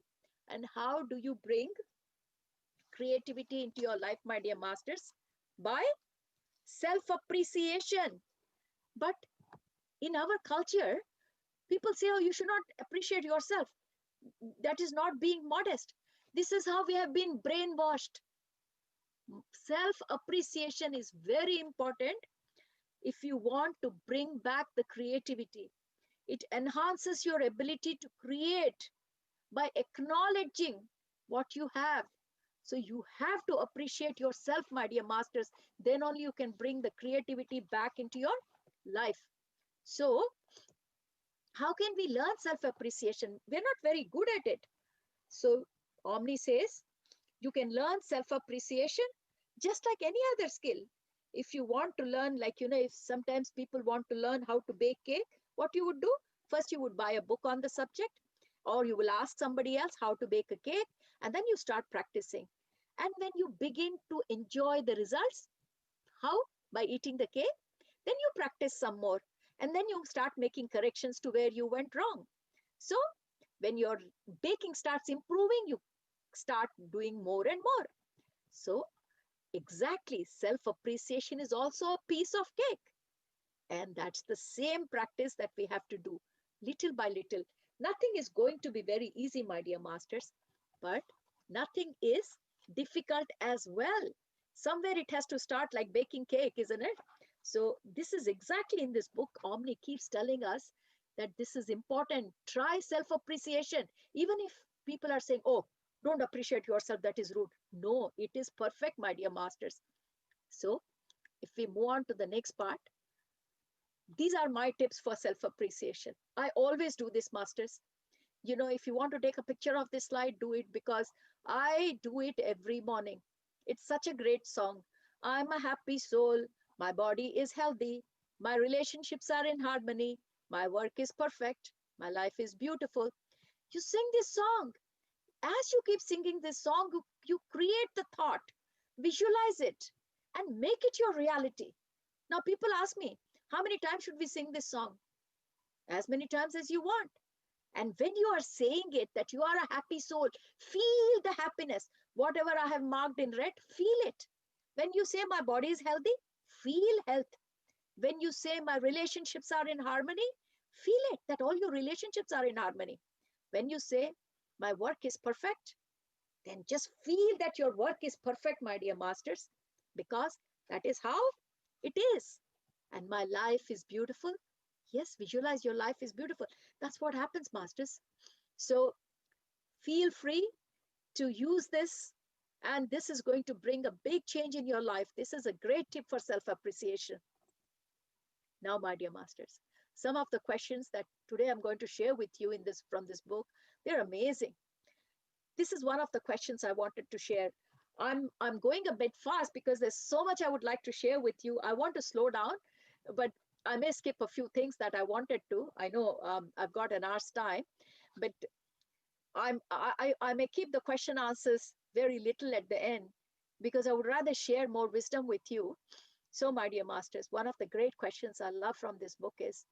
A: And how do you bring creativity into your life, my dear masters? By self-appreciation. But in our culture, people say, oh, you should not appreciate yourself. That is not being modest. This is how we have been brainwashed. Self-appreciation is very important if you want to bring back the creativity. It enhances your ability to create by acknowledging what you have. So you have to appreciate yourself, my dear masters. Then only you can bring the creativity back into your life. So how can we learn self-appreciation? We're not very good at it. So Omni says you can learn self-appreciation just like any other skill. If you want to learn, like, if sometimes people want to learn how to bake cake, what you would do? First, you would buy a book on the subject, or you will ask somebody else how to bake a cake, and then you start practicing. And when you begin to enjoy the results, how? By eating the cake, then you practice some more. And then you start making corrections to where you went wrong. So when your baking starts improving, you start doing more and more. So exactly, self-appreciation is also a piece of cake. And that's the same practice that we have to do little by little. Nothing is going to be very easy, my dear masters, but nothing is difficult as well. Somewhere it has to start, like baking cake, isn't it? So this is exactly in this book. Omni keeps telling us that this is important. Try self-appreciation. Even if people are saying, oh, don't appreciate yourself, that is rude. No, it is perfect, my dear masters. So if we move on to the next part, these are my tips for self-appreciation. I always do this, masters. If you want to take a picture of this slide, do it, because I do it every morning. It's such a great song. I'm a happy soul. My body is healthy. My relationships are in harmony. My work is perfect. My life is beautiful. You sing this song. As you keep singing this song, you create the thought, visualize it, and make it your reality. Now, people ask me, how many times should we sing this song? As many times as you want. And when you are saying it, that you are a happy soul, feel the happiness. Whatever I have marked in red, feel it. When you say my body is healthy, feel health. When you say my relationships are in harmony, feel it, that all your relationships are in harmony. When you say my work is perfect, then just feel that your work is perfect, my dear masters, because that is how it is. And my life is beautiful. Yes, visualize your life is beautiful. That's what happens, masters. So feel free to use this, and this is going to bring a big change in your life. This is a great tip for self-appreciation. Now, my dear masters, some of the questions that today I'm going to share with you from this book, they're amazing. This is one of the questions I wanted to share. I'm going a bit fast because there's so much I would like to share with you. I want to slow down, but I may skip a few things that I wanted to. I know I've got an hour's time, but I may keep the question answers very little at the end, because I would rather share more wisdom with you. So, my dear masters, one of the great questions I love from this book is,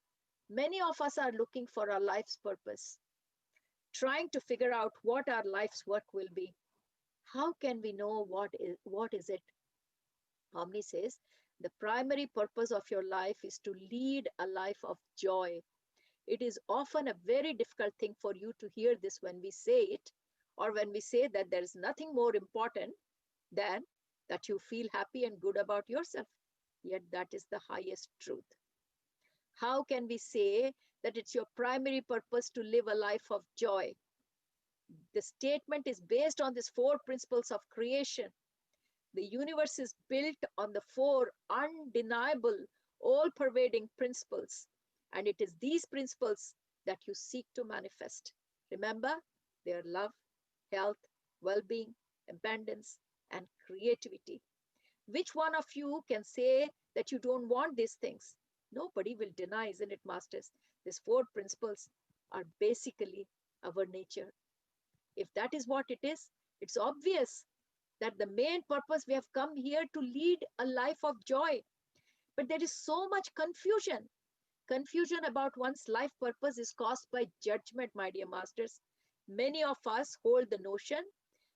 A: many of us are looking for our life's purpose, trying to figure out what our life's work will be. How can we know what is it? Omni says, the primary purpose of your life is to lead a life of joy. It is often a very difficult thing for you to hear this when we say it, or when we say that there is nothing more important than that you feel happy and good about yourself. Yet that is the highest truth. How can we say that it's your primary purpose to live a life of joy? The statement is based on these 4 principles of creation. The universe is built on the 4 undeniable all-pervading principles. And it is these principles that you seek to manifest. Remember, they are love, health, well-being, abundance, and creativity. Which one of you can say that you don't want these things? Nobody will deny, isn't it, masters? These four principles are basically our nature. If that is what it is, it's obvious that the main purpose we have come here to lead a life of joy. But there is so much confusion. Confusion about one's life purpose is caused by judgment, my dear masters. Many of us hold the notion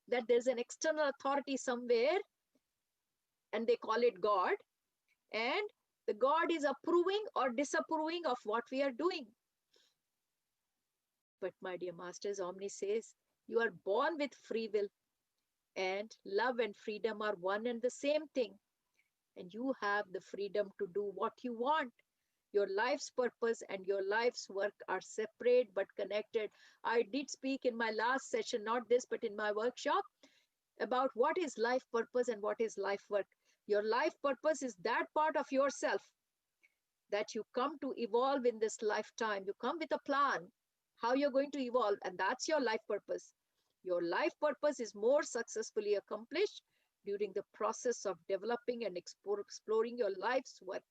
A: that there's an external authority somewhere and they call it God, and the God is approving or disapproving of what we are doing. But my dear masters, Omni says, you are born with free will, and love and freedom are one and the same thing. And you have the freedom to do what you want. Your life's purpose and your life's work are separate but connected. I did speak in my last session, not this, but in my workshop, about what is life purpose and what is life work. Your life purpose is that part of yourself that you come to evolve in this lifetime. You come with a plan, how you're going to evolve, and that's your life purpose. Your life purpose is more successfully accomplished during the process of developing and exploring your life's work,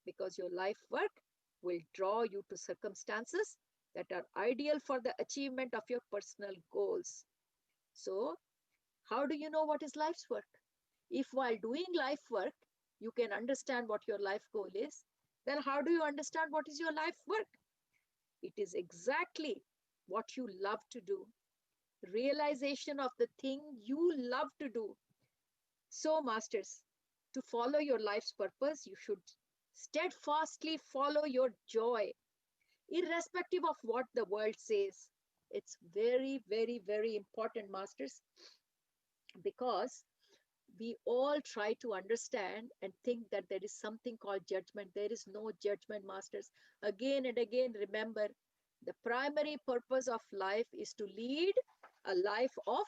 A: because your life work will draw you to circumstances that are ideal for the achievement of your personal goals. So, how do you know what is life's work? If while doing life work, you can understand what your life goal is, then how do you understand what is your life work? It is exactly what you love to do. Realization of the thing you love to do. So, masters, to follow your life's purpose, you should steadfastly follow your joy, irrespective of what the world says. It's very, very, very important, masters, because we all try to understand and think that there is something called judgment. There is no judgment, masters. Again and again, remember, the primary purpose of life is to lead a life of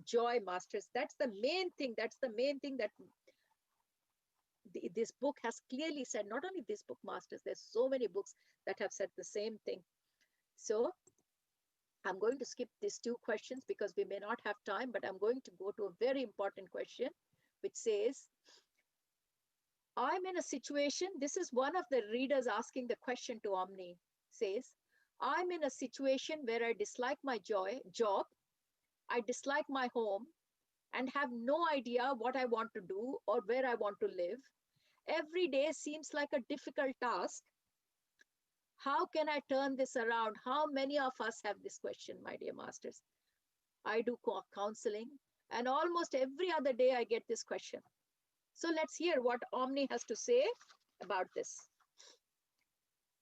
A: joy, masters. That's the main thing. That's the main thing that this book has clearly said. Not only this book, masters, there's so many books that have said the same thing. So I'm going to skip these two questions because we may not have time, but I'm going to go to a very important question, which says, I'm in a situation, this is one of the readers asking the question to Omni, says, I'm in a situation where I dislike my job, I dislike my home, and have no idea what I want to do or where I want to live. Every day seems like a difficult task. How can I turn this around? How many of us have this question, my dear masters? I do counseling, and almost every other day I get this question. So let's hear what Omni has to say about this.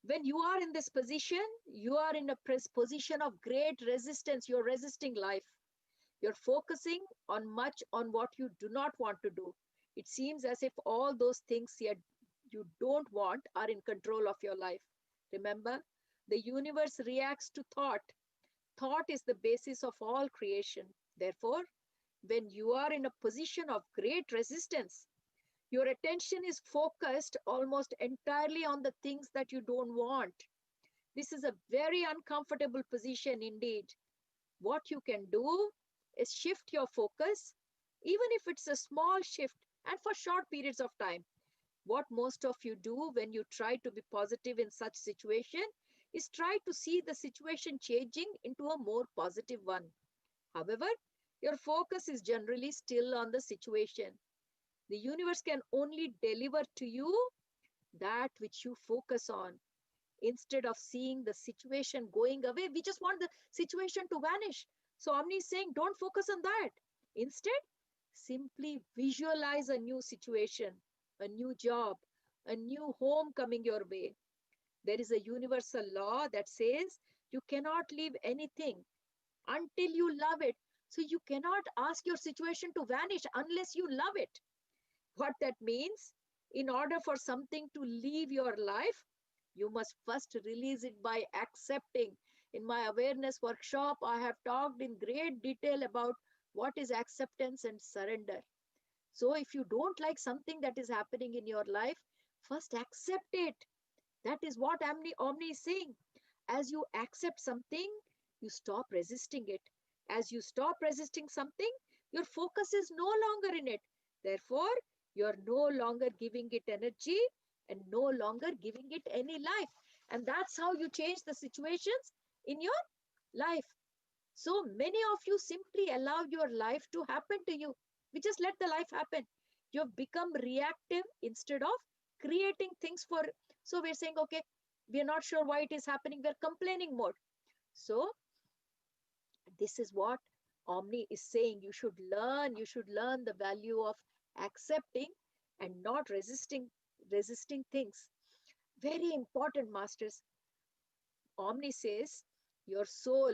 A: When you are in this position, you are in a position of great resistance. You're resisting life. You're focusing on much on what you do not want to do. It seems as if all those things you don't want are in control of your life. Remember, the universe reacts to thought. Thought is the basis of all creation. Therefore, when you are in a position of great resistance, your attention is focused almost entirely on the things that you don't want. This is a very uncomfortable position indeed. What you can do is shift your focus, even if it's a small shift and for short periods of time. What most of you do when you try to be positive in such situation is try to see the situation changing into a more positive one. However, your focus is generally still on the situation. The universe can only deliver to you that which you focus on. Instead of seeing the situation going away, we just want the situation to vanish. So Omni is saying, don't focus on that. Instead, simply visualize a new situation, a new job, a new home coming your way. There is a universal law that says you cannot leave anything until you love it. So you cannot ask your situation to vanish unless you love it. What that means, in order for something to leave your life, you must first release it by accepting. In my awareness workshop, I have talked in great detail about what is acceptance and surrender. So if you don't like something that is happening in your life, First, accept it. That is what Omni is saying. As you accept something, you stop resisting it. As you stop resisting something, your focus is no longer in it. Therefore, you're no longer giving it energy and no longer giving it any life. And that's how you change the situations in your life. So many of you simply allow your life to happen to you. We just let the life happen. You've become reactive instead of creating things for. So we're saying, okay, we're not sure why it is happening. We're complaining more. So this is what Omni is saying. You should learn the value of accepting and not resisting things. Very important, masters. Omni says your soul,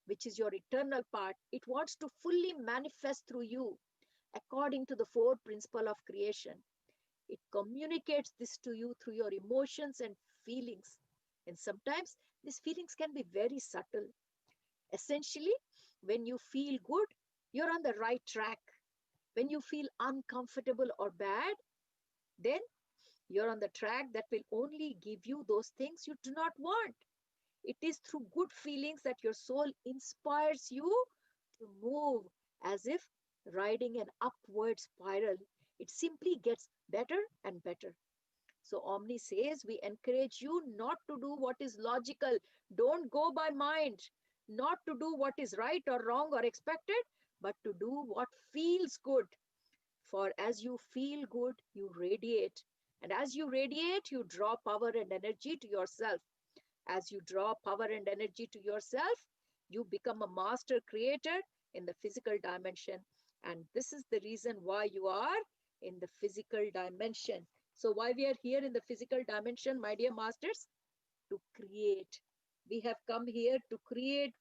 A: which is your eternal part, it wants to fully manifest through you according to the four principles of creation. It communicates this to you through your emotions and feelings. And sometimes these feelings can be very subtle. Essentially, when you feel good, you're on the right track. When you feel uncomfortable or bad, then you're on the track that will only give you those things you do not want. It is through good feelings that your soul inspires you to move as if riding an upward spiral. It simply gets better and better. So Omni says we encourage you not to do what is logical. Don't go by mind. Not to do what is right or wrong or expected, but to do what feels good. For as you feel good, you radiate. And as you radiate, you draw power and energy to yourself. As you draw power and energy to yourself, you become a master creator in the physical dimension. And this is the reason why you are in the physical dimension. So why we are here in the physical dimension, my dear masters? To create. We have come here to create,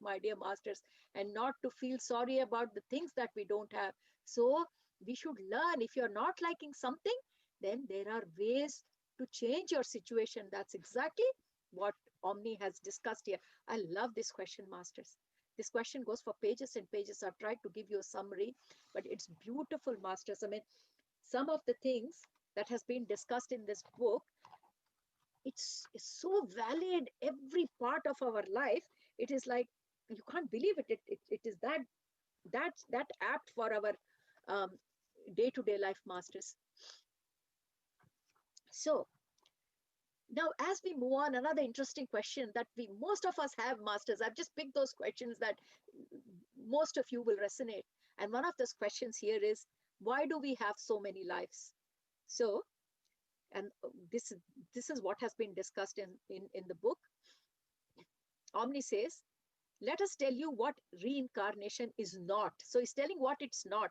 A: my dear masters, and not to feel sorry about the things that we don't have. So we should learn. If you're not liking something, then there are ways to change your situation. That's exactly what Omni has discussed here. I love this question, masters. This question goes for pages and pages. I've tried to give you a summary, but it's beautiful, masters. I mean, some of the things that has been discussed in this book, it's so valid every part of our life. It is like you can't believe it. It is that apt for our um, day-to-day life, masters. So now, as we move on, another interesting question that we most of us have, masters. I've just picked those questions that most of you will resonate. And one of those questions here is, why do we have so many lives? So, and this is what has been discussed in the book. Omni says, let us tell you what reincarnation is not. So he's telling what it's not.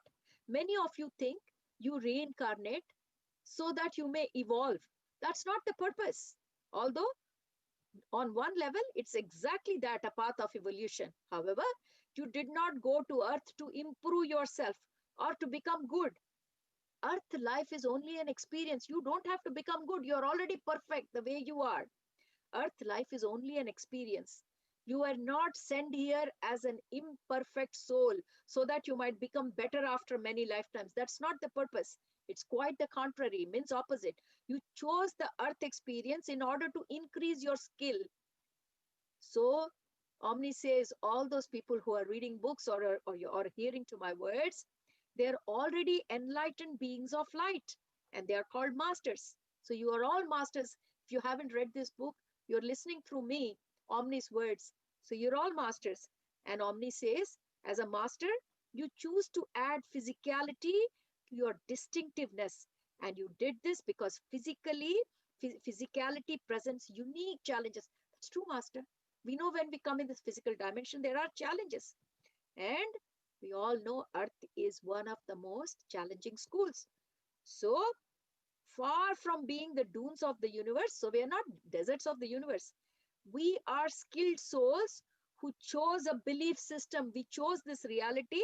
A: Many of you think you reincarnate so that you may evolve. That's not the purpose. Although on one level, it's exactly that, a path of evolution. However, you did not go to earth to improve yourself or to become good. Earth life is only an experience. You don't have to become good. You're already perfect the way you are. Earth life is only an experience. You are not sent here as an imperfect soul so that you might become better after many lifetimes. That's not the purpose. It's quite the contrary, means opposite. You chose the earth experience in order to increase your skill. So Omni says all those people who are reading books or hearing to my words, they're already enlightened beings of light and they are called masters. So you are all masters. If you haven't read this book, you're listening through me, Omni's words. So you're all masters. And Omni says, as a master, you choose to add physicality to your distinctiveness. And you did this because physicality presents unique challenges. That's true, master. We know when we come in this physical dimension, there are challenges. And we all know Earth is one of the most challenging schools. So far from being the dunes of the universe, so we are not deserts of the universe. We are skilled souls who chose a belief system. We chose this reality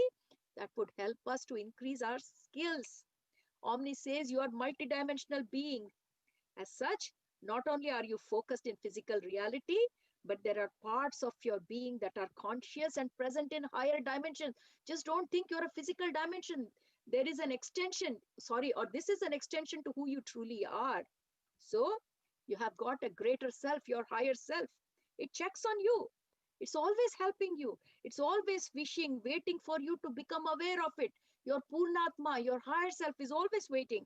A: that would help us to increase our skills. Omni says you are multidimensional being. As such, not only are you focused in physical reality, but there are parts of your being that are conscious and present in higher dimensions. Just don't think you're a physical dimension. There is an extension, sorry, or this is an extension to who you truly are. So you have got a greater self, your higher self. It checks on you. It's always helping you. It's always wishing, waiting for you to become aware of it. Your Purnatma, your higher self is always waiting.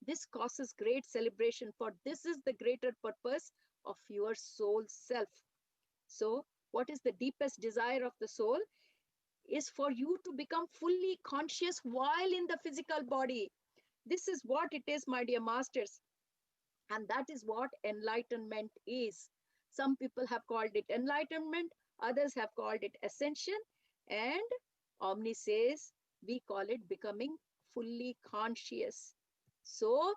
A: This causes great celebration, for this is the greater purpose of your soul self. So, what is the deepest desire of the soul? Is for you to become fully conscious while in the physical body. This is what it is, my dear masters. And that is what enlightenment is. Some people have called it enlightenment, others have called it ascension, and Omni says we call it becoming fully conscious. So,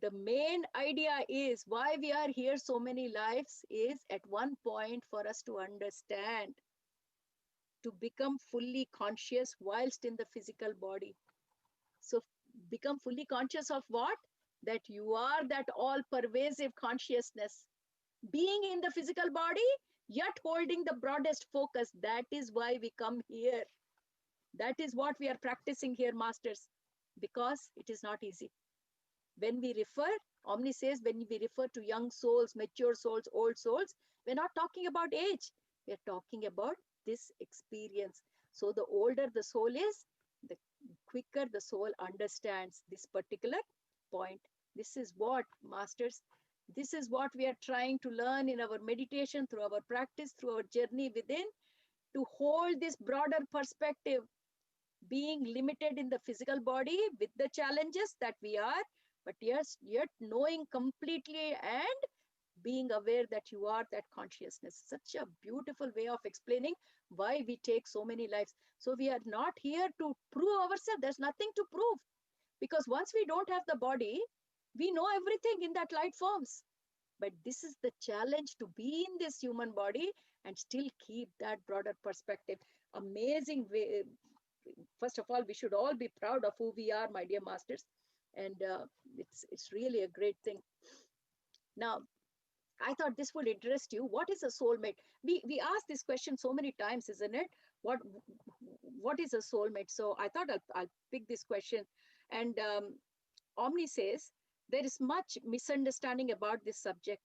A: the main idea is why we are here so many lives is at one point for us to understand, to become fully conscious whilst in the physical body. So become fully conscious of what? That you are that all-pervasive consciousness. Being in the physical body, yet holding the broadest focus. That is why we come here. That is what we are practicing here, masters. Because it is not easy. When we refer, Omni says, when we refer to young souls, mature souls, old souls, we're not talking about age. We're talking about this experience. So the older the soul is, the quicker the soul understands this particular point. This is what, masters, this is what we are trying to learn in our meditation, through our practice, through our journey within, to hold this broader perspective, being limited in the physical body with the challenges that we are, but yes, yet knowing completely and being aware that you are that consciousness. Such a beautiful way of explaining why we take so many lives. So we are not here to prove ourselves. There's nothing to prove, because once we don't have the body, we know everything in that light forms. But this is the challenge, to be in this human body and still keep that broader perspective. Amazing way. First of all, we should all be proud of who we are, my dear masters. And it's really a great thing. Now, I thought this would interest you. What is a soulmate? We ask this question so many times, isn't it? What what is a soulmate? So I thought I'll pick this question. And Omni says there is much misunderstanding about this subject.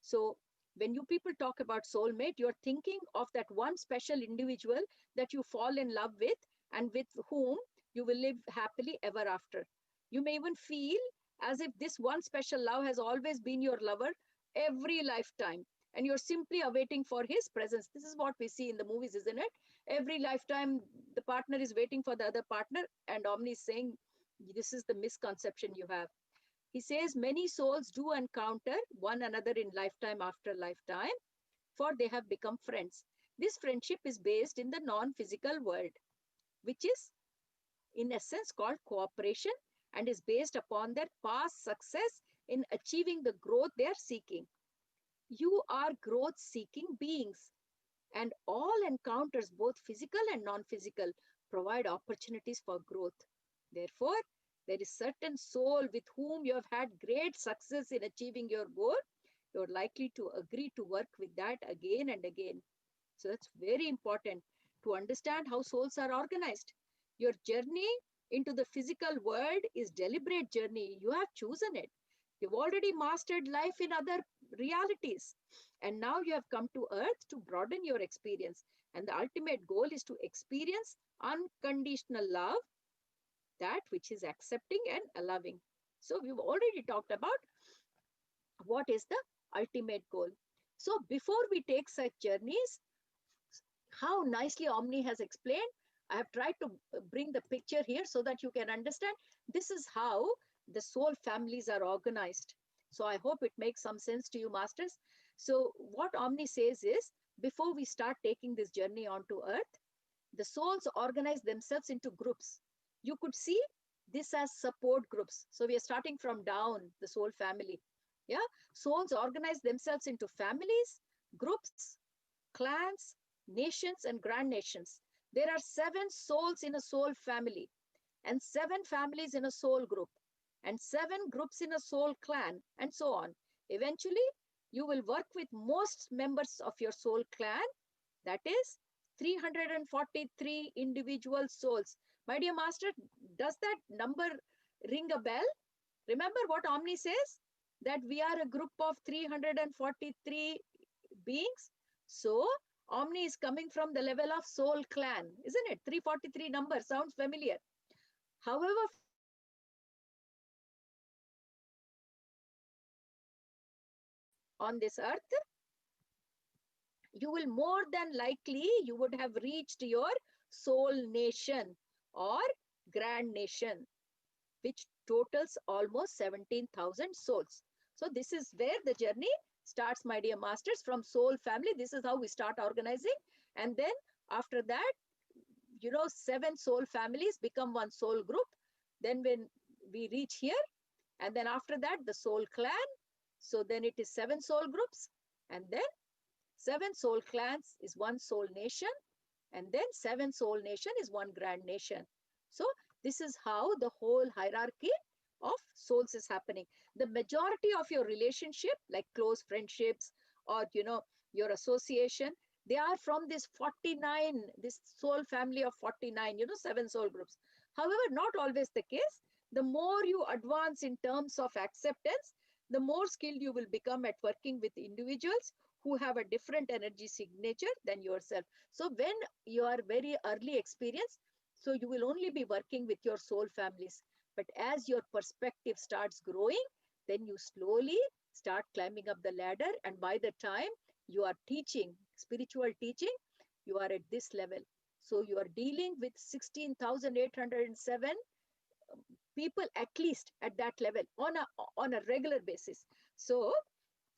A: So when you people talk about soulmate, you're thinking of that one special individual that you fall in love with and with whom you will live happily ever after. You may even feel as if this one special love has always been your lover every lifetime, and you're simply awaiting for his presence. This is what we see in the movies, isn't it? Every lifetime, the partner is waiting for the other partner, and Omni is saying, this is the misconception you have. He says many souls do encounter one another in lifetime after lifetime, for they have become friends. This friendship is based in the non-physical world, which is in essence called cooperation, and is based upon their past success in achieving the growth they are seeking. You are growth-seeking beings, and all encounters, both physical and non-physical, provide opportunities for growth. Therefore, there is certain soul with whom you have had great success in achieving your goal. You're likely to agree to work with that again and again. So that's very important to understand how souls are organized. Your journey into the physical world is deliberate journey. You have chosen it. You've already mastered life in other realities. And now you have come to earth to broaden your experience. And the ultimate goal is to experience unconditional love, that which is accepting and allowing. So we've already talked about what is the ultimate goal. So before we take such journeys, how nicely Omni has explained. I have tried to bring the picture here so that you can understand. This is how the soul families are organized. So I hope it makes some sense to you, masters. So what Omni says is, before we start taking this journey onto earth, the souls organize themselves into groups. You could see this as support groups. So we are starting from down, the soul family. Yeah, souls organize themselves into families, groups, clans, nations, and grand nations. There are 7 souls in a soul family, and 7 families in a soul group, and 7 groups in a soul clan, and so on. Eventually, you will work with most members of your soul clan, that is 343 individual souls. My dear master, does that number ring a bell? Remember what Omni says? That we are a group of 343 beings. So, Omni is coming from the level of soul clan, isn't it? 343 number sounds familiar. However, for the on this earth, you will more than likely, you would have reached your soul nation or grand nation, which totals almost 17,000 souls. So this is where the journey starts, my dear masters, from soul family. This is how we start organizing. And then after that, 7 soul families become one soul group. Then when we reach here, and then after that, the soul clan. So then it is 7 soul groups. And then 7 soul clans is one soul nation. And then 7 soul nation is one grand nation. So this is how the whole hierarchy of souls is happening. The majority of your relationship, like close friendships or, your association, they are from this 49, this soul family of 49, 7 soul groups. However, not always the case. The more you advance in terms of acceptance, the more skilled you will become at working with individuals who have a different energy signature than yourself. So when you are very early experienced, so you will only be working with your soul families. But as your perspective starts growing, then you slowly start climbing up the ladder. And by the time you are teaching, spiritual teaching, you are at this level. So you are dealing with 16,807 people at least at that level on a regular basis. So,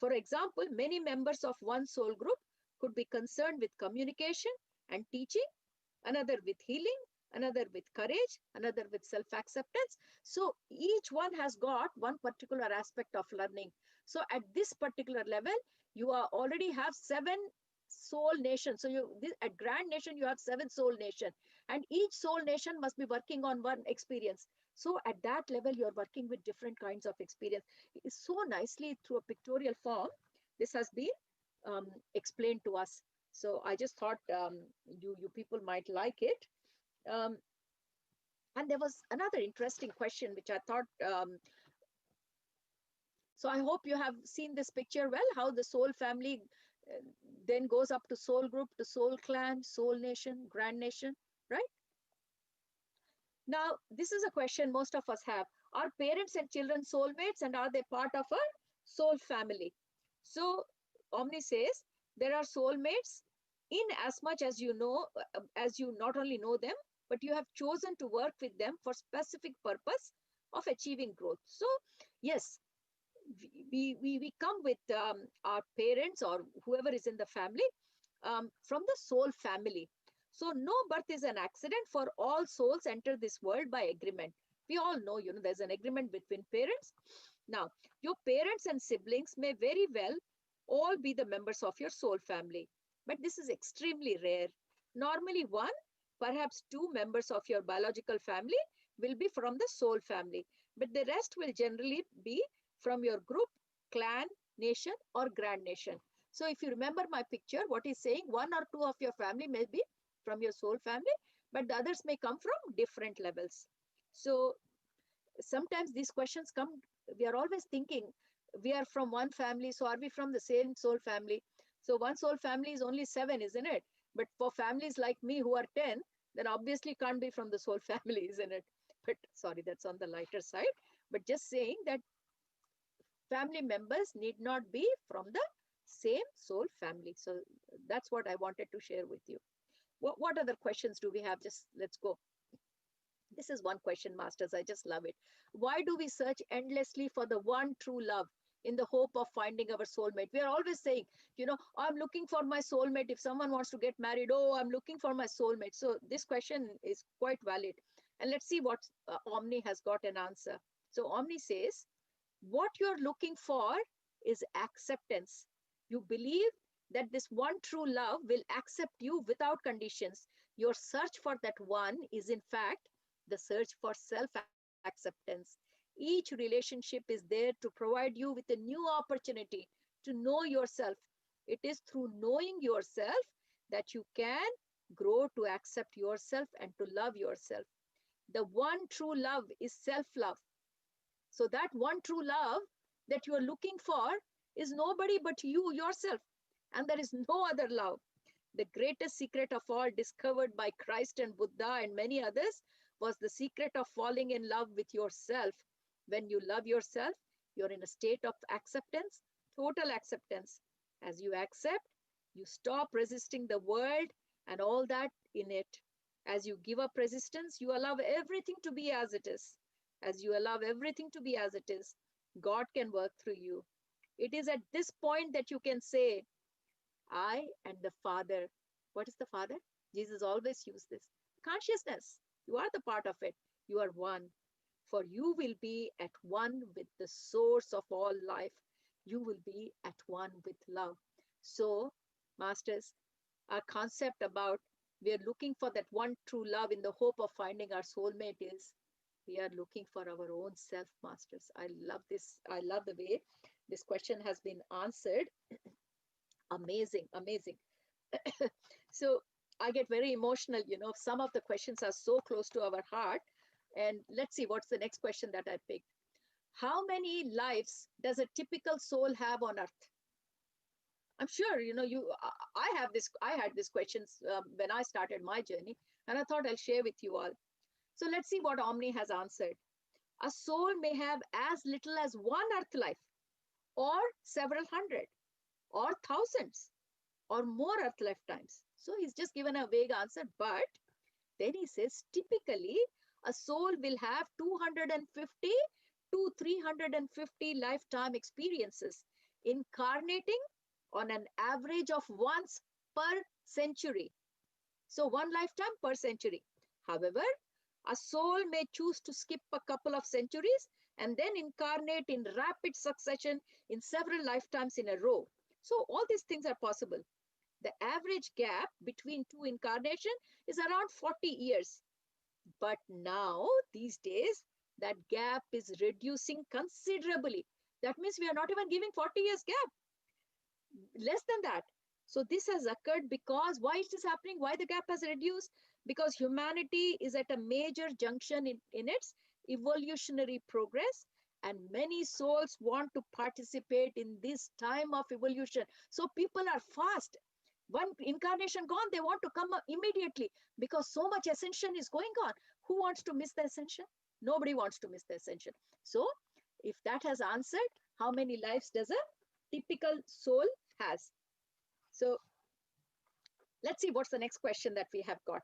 A: for example, many members of one soul group could be concerned with communication and teaching, another with healing, another with courage, another with self-acceptance. So each one has got one particular aspect of learning. So at this particular level, you are already have 7 soul nations. So at Grand Nation, you have 7 soul nation. And each soul nation must be working on one experience. So at that level, you're working with different kinds of experience. It's so nicely through a pictorial form, this has been explained to us. So I just thought you people might like it. Um, and there was another interesting question, which I thought, so I hope you have seen this picture well, how the soul family then goes up to soul group, to soul clan, soul nation, grand nation, right? Now, this is a question most of us have. Are parents and children soulmates, and are they part of a soul family? So, Omni says there are soulmates in as much as as you not only know them, but you have chosen to work with them for specific purpose of achieving growth. So, yes, we come with our parents or whoever is in the family from the soul family. So no birth is an accident, for all souls enter this world by agreement. We all know, there's an agreement between parents. Now, your parents and siblings may very well all be the members of your soul family, but this is extremely rare. Normally one, perhaps 2 members of your biological family will be from the soul family, but the rest will generally be from your group, clan, nation, or grand nation. So if you remember my picture, what he's saying, 1 or 2 of your family may be from your soul family, but the others may come from different levels. So sometimes these questions come, we are always thinking, we are from one family, so are we from the same soul family? So one soul family is only 7, isn't it? But for families like me who are 10, then obviously can't be from the soul family, isn't it? But sorry, that's on the lighter side. But just saying that family members need not be from the same soul family. So that's what I wanted to share with you. What other questions do we have? Just let's go. This is one question, masters. I just love it. Why do we search endlessly for the one true love in the hope of finding our soulmate? We are always saying, I'm looking for my soulmate. If someone wants to get married, oh, I'm looking for my soulmate. So this question is quite valid. And let's see what Omni has got an answer. So Omni says, what you're looking for is acceptance. You believe that this one true love will accept you without conditions. Your search for that one is in fact the search for self-acceptance. Each relationship is there to provide you with a new opportunity to know yourself. It is through knowing yourself that you can Grow to accept yourself and to love yourself. The one true love is self-love. So that one true love that you are looking for is nobody but you, yourself. And there is no other love. The greatest secret of all, discovered by Christ and Buddha and many others, was the secret of falling in love with yourself. When you love yourself, you're in a state of acceptance, total acceptance. As you accept, you stop resisting the world and all that in it. As you give up resistance, you allow everything to be as it is. As you allow everything to be as it is, God can work through you. It is at this point that you can say, I and the Father. What is the Father? Jesus always used this. Consciousness. You are the part of it. You are one. For you will be at one with the source of all life. You will be at one with love. So, Masters, our concept about we are looking for that one true love in the hope of finding our soulmate is we are looking for our own self, Masters. I love this. I love the way this question has been answered. Amazing, amazing. So I get very emotional, some of the questions are so close to our heart. And let's see, what's the next question that I picked? How many lives does a typical soul have on earth? I'm sure, I had these questions when I started my journey, and I thought I'll share with you all. So let's see what Omni has answered. A soul may have as little as one earth life, or several hundred, or thousands, or more earth lifetimes. So he's just given a vague answer, but then he says typically a soul will have 250 to 350 lifetime experiences, incarnating on an average of once per century. So one lifetime per century. However, a soul may choose to skip a couple of centuries and then incarnate in rapid succession in several lifetimes in a row. So all these things are possible. The average gap between two incarnations is around 40 years. But now, these days, that gap is reducing considerably. That means we are not even giving 40 years gap. Less than that. So this has occurred because why it is happening? Why the gap has reduced? Because humanity is at a major junction in its evolutionary progress, and many souls want to participate in this time of evolution. So people are fast. One incarnation gone, they want to come immediately because so much ascension is going on. Who wants to miss the ascension? Nobody wants to miss the ascension. So if that has answered, how many lives does a typical soul has? So let's see what's the next question that we have got.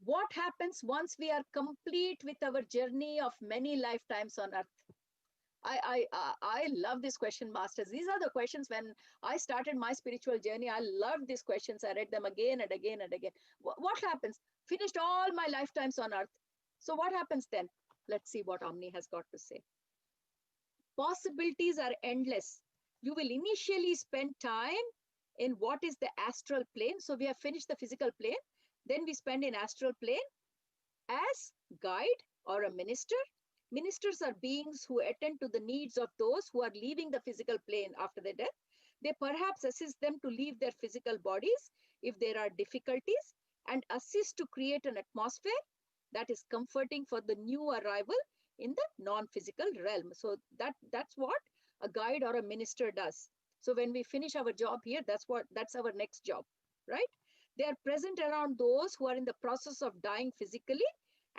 A: What happens once we are complete with our journey of many lifetimes on earth? I love this question, Masters. These are the questions when I started my spiritual journey. I loved these questions. I read them again and again and again. What happens? Finished all my lifetimes on earth. So what happens then? Let's see what Omni has got to say. Possibilities are endless. You will initially spend time in what is the astral plane. So we have finished the physical plane. Then we spend in astral plane as guide or a minister. Ministers are beings who attend to the needs of those who are leaving the physical plane after their death. They perhaps assist them to leave their physical bodies if there are difficulties and assist to create an atmosphere that is comforting for the new arrival in the non-physical realm. So that's what a guide or a minister does. So when we finish our job here, that's our next job, right? They are present around those who are in the process of dying physically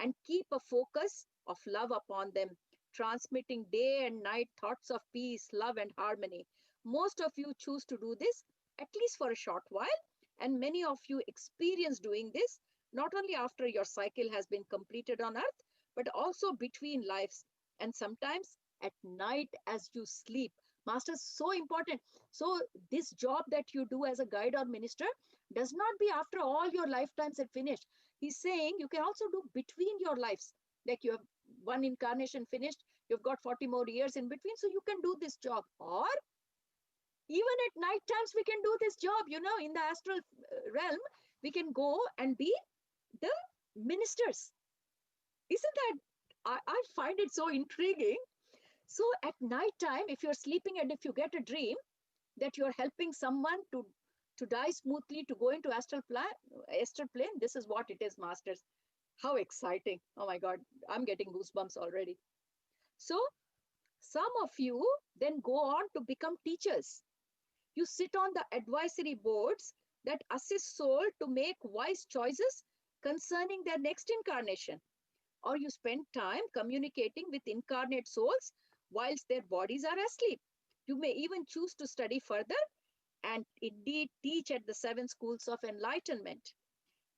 A: and keep a focus of love upon them, transmitting day and night thoughts of peace, love, and harmony. Most of you choose to do this at least for a short while, and many of you experience doing this not only after your cycle has been completed on earth, but also between lives and sometimes at night as you sleep. Masters, so important. So this job that you do as a guide or minister does not be after all your lifetimes are finished. He's saying you can also do between your lives. Like you have one incarnation finished, you've got 40 more years in between, so you can do this job. Or even at night times, we can do this job, in the astral realm, we can go and be the ministers. Isn't that, I find it so intriguing. So at night time, if you're sleeping and if you get a dream that you're helping someone to to die smoothly, to go into astral plane. This is what it is, masters. How exciting. Oh my God, I'm getting goosebumps already. So some of you then go on to become teachers. You sit on the advisory boards that assist soul to make wise choices concerning their next incarnation. Or you spend time communicating with incarnate souls whilst their bodies are asleep. You may even choose to study further and indeed teach at the 7 schools of enlightenment.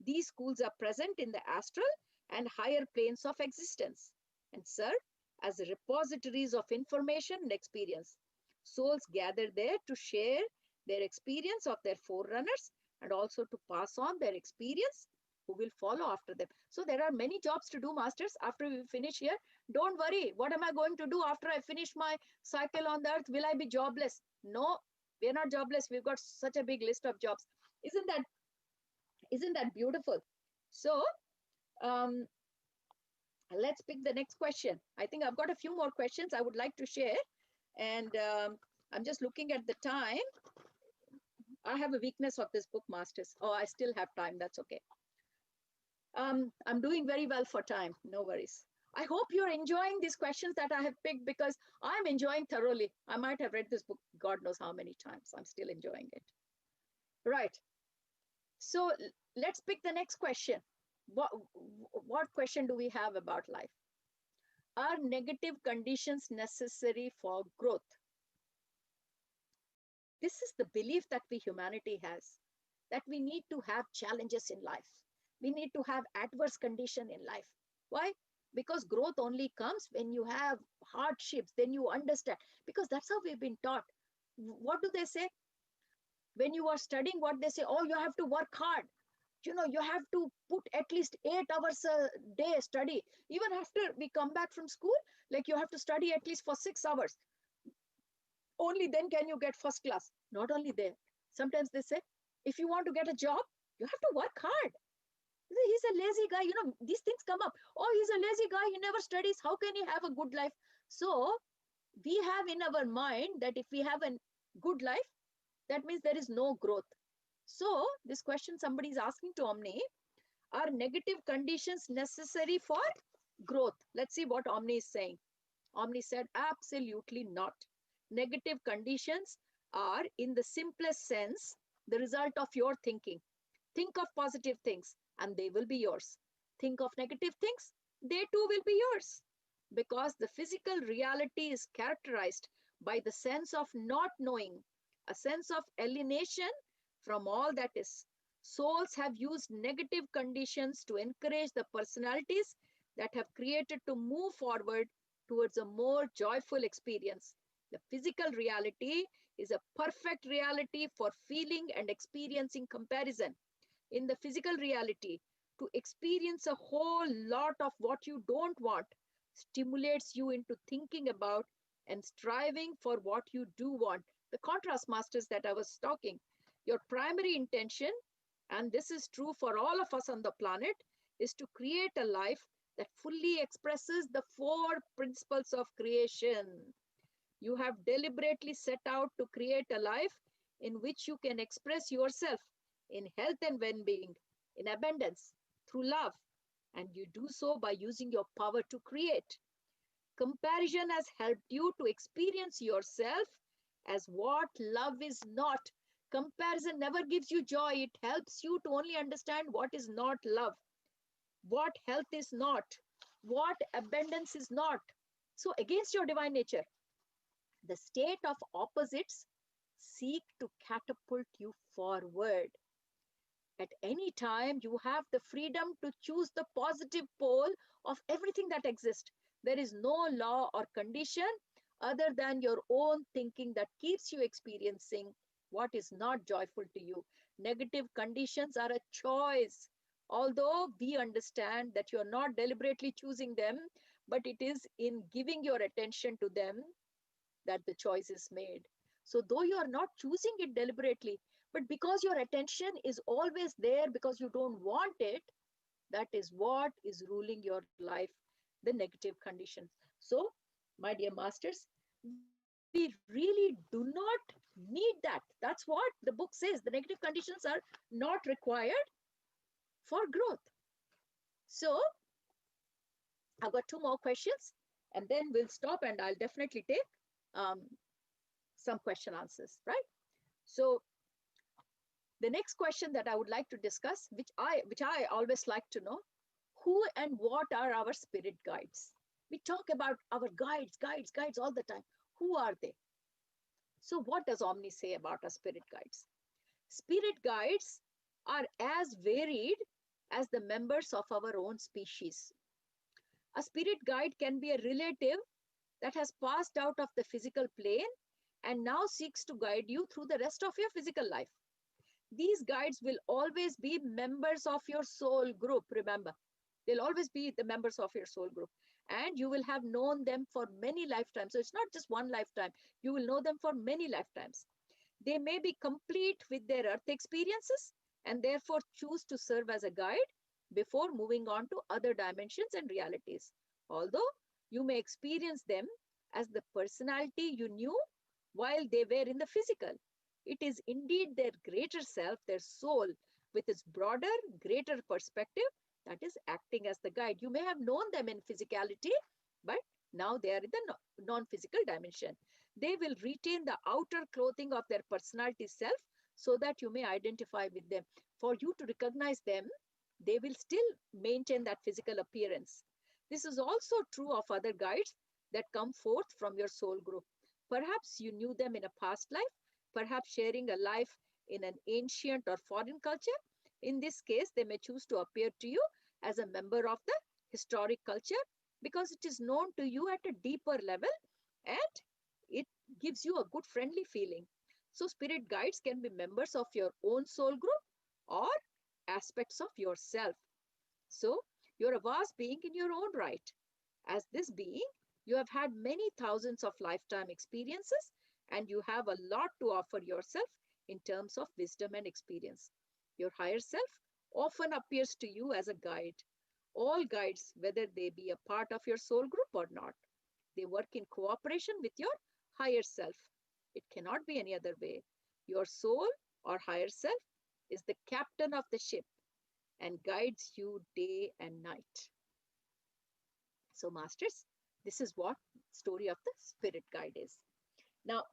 A: These schools are present in the astral and higher planes of existence and serve as repositories of information and experience. Souls gather there to share their experience of their forerunners and also to pass on their experience who will follow after them. So there are many jobs to do, masters, after we finish here. Don't worry, what am I going to do after I finish my cycle on the earth? Will I be jobless? No, we're not jobless. We've got such a big list of jobs. Isn't that beautiful? So um, let's pick the next question. I think I've got a few more questions I would like to share. And I'm just looking at the time. I have a weakness of this book, Masters. Oh, I still have time. That's okay. I'm doing very well for time. No worries. I hope you're enjoying these questions that I have picked because I'm enjoying thoroughly. I might have read this book God knows how many times. I'm still enjoying it. Right. So let's pick the next question. What question do we have about life? Are negative conditions necessary for growth? This is the belief that humanity has, that we need to have challenges in life. We need to have adverse condition in life. Why? Because growth only comes when you have hardships, then you understand. Because that's how we've been taught. What do they say? When you are studying, what they say, oh, you have to work hard. You have to put at least 8 hours a day study. Even after we come back from school, like you have to study at least for 6 hours. Only then can you get first class. Not only there. Sometimes they say, if you want to get a job, you have to work hard. He's a lazy guy. These things come up. Oh, he's a lazy guy. He never studies. How can he have a good life? So we have in our mind that if we have a good life, that means there is no growth. So this question somebody is asking to Omni, are negative conditions necessary for growth? Let's see what Omni is saying. Omni said, absolutely not. Negative conditions are, in the simplest sense, the result of your thinking. Think of positive things and they will be yours. Think of negative things, they too will be yours. Because the physical reality is characterized by the sense of not knowing, a sense of alienation from all that is. Souls have used negative conditions to encourage the personalities that have created to move forward towards a more joyful experience. The physical reality is a perfect reality for feeling and experiencing comparison. In the physical reality, to experience a whole lot of what you don't want stimulates you into thinking about and striving for what you do want. The contrast, masters, that I was talking. Your primary intention, and this is true for all of us on the planet, is to create a life that fully expresses the 4 principles of creation. You have deliberately set out to create a life in which you can express yourself in health and well-being, in abundance, through love. And you do so by using your power to create. Comparison has helped you to experience yourself as what love is not. Comparison never gives you joy. It helps you to only understand what is not love, what health is not, what abundance is not. So against your divine nature, the state of opposites seek to catapult you forward. At any time, you have the freedom to choose the positive pole of everything that exists. There is no law or condition other than your own thinking that keeps you experiencing what is not joyful to you. Negative conditions are a choice. Although we understand that you are not deliberately choosing them, but it is in giving your attention to them that the choice is made. So though you are not choosing it deliberately, but because your attention is always there because you don't want it, that is what is ruling your life, the negative conditions. So, my dear masters, we really do not need that. That's what the book says. The negative conditions are not required for growth. So I've got two more questions and then we'll stop and I'll definitely take um, some question answers, right? So the next question that I would like to discuss, which I always like to know, who and what are our spirit guides? We talk about our guides all the time. Who are they? So what does Omni say about our spirit guides? Spirit guides are as varied as the members of our own species. A spirit guide can be a relative that has passed out of the physical plane and now seeks to guide you through the rest of your physical life. These guides will always be members of your soul group, remember. They'll always be the members of your soul group. And you will have known them for many lifetimes. So it's not just one lifetime. You will know them for many lifetimes. They may be complete with their earth experiences and therefore choose to serve as a guide before moving on to other dimensions and realities. Although you may experience them as the personality you knew while they were in the physical. It is indeed their greater self, their soul, with its broader, greater perspective that is acting as the guide. You may have known them in physicality, but now they are in the non-physical dimension. They will retain the outer clothing of their personality self so that you may identify with them. For you to recognize them, they will still maintain that physical appearance. This is also true of other guides that come forth from your soul group. Perhaps you knew them in a past life, perhaps sharing a life in an ancient or foreign culture. In this case, they may choose to appear to you as a member of the historic culture because it is known to you at a deeper level and it gives you a good friendly feeling. So spirit guides can be members of your own soul group or aspects of yourself. So you're a vast being in your own right. As this being, you have had many thousands of lifetime experiences and you have a lot to offer yourself in terms of wisdom and experience. Your higher self often appears to you as a guide. All guides, whether they be a part of your soul group or not, they work in cooperation with your higher self. It cannot be any other way. Your soul or higher self is the captain of the ship and guides you day and night. So masters, this is what story of the spirit guide is. Now,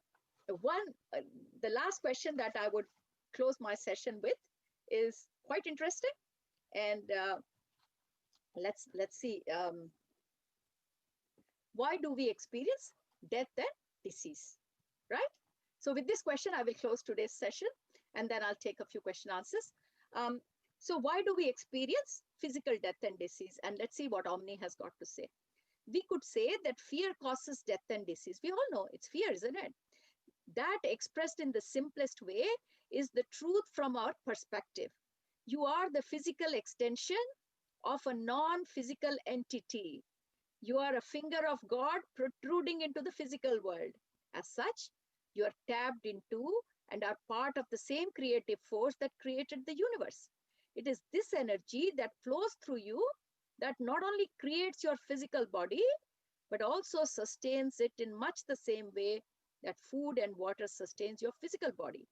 A: the last question that I would close my session with is quite interesting. And let's see. Why do we experience death and disease, right? So with this question, I will close today's session and then I'll take a few question answers. So why do we experience physical death and disease? And let's see what Omni has got to say. We could say that fear causes death and disease. We all know it's fear, isn't it? That expressed in the simplest way is the truth from our perspective. You are the physical extension of a non-physical entity. You are a finger of God protruding into the physical world. As such, you are tapped into and are part of the same creative force that created the universe. It is this energy that flows through you that not only creates your physical body, but also sustains it in much the same way that food and water sustains your physical body.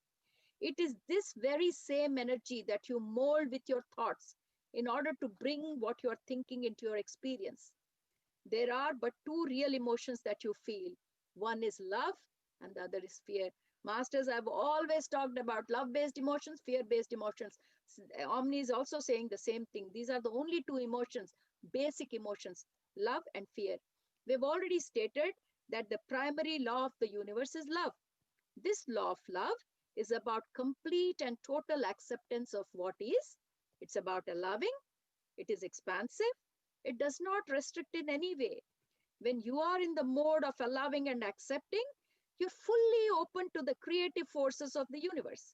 A: It is this very same energy that you mold with your thoughts in order to bring what you're thinking into your experience. There are but two real emotions that you feel. One is love and the other is fear. Masters, I've always talked about love-based emotions, fear-based emotions. Omni is also saying the same thing. These are the only two emotions, basic emotions, love and fear. We've already stated that the primary law of the universe is love. This law of love is about complete and total acceptance of what is. It's about allowing. It is expansive. It does not restrict in any way. When you are in the mode of allowing and accepting, you're fully open to the creative forces of the universe.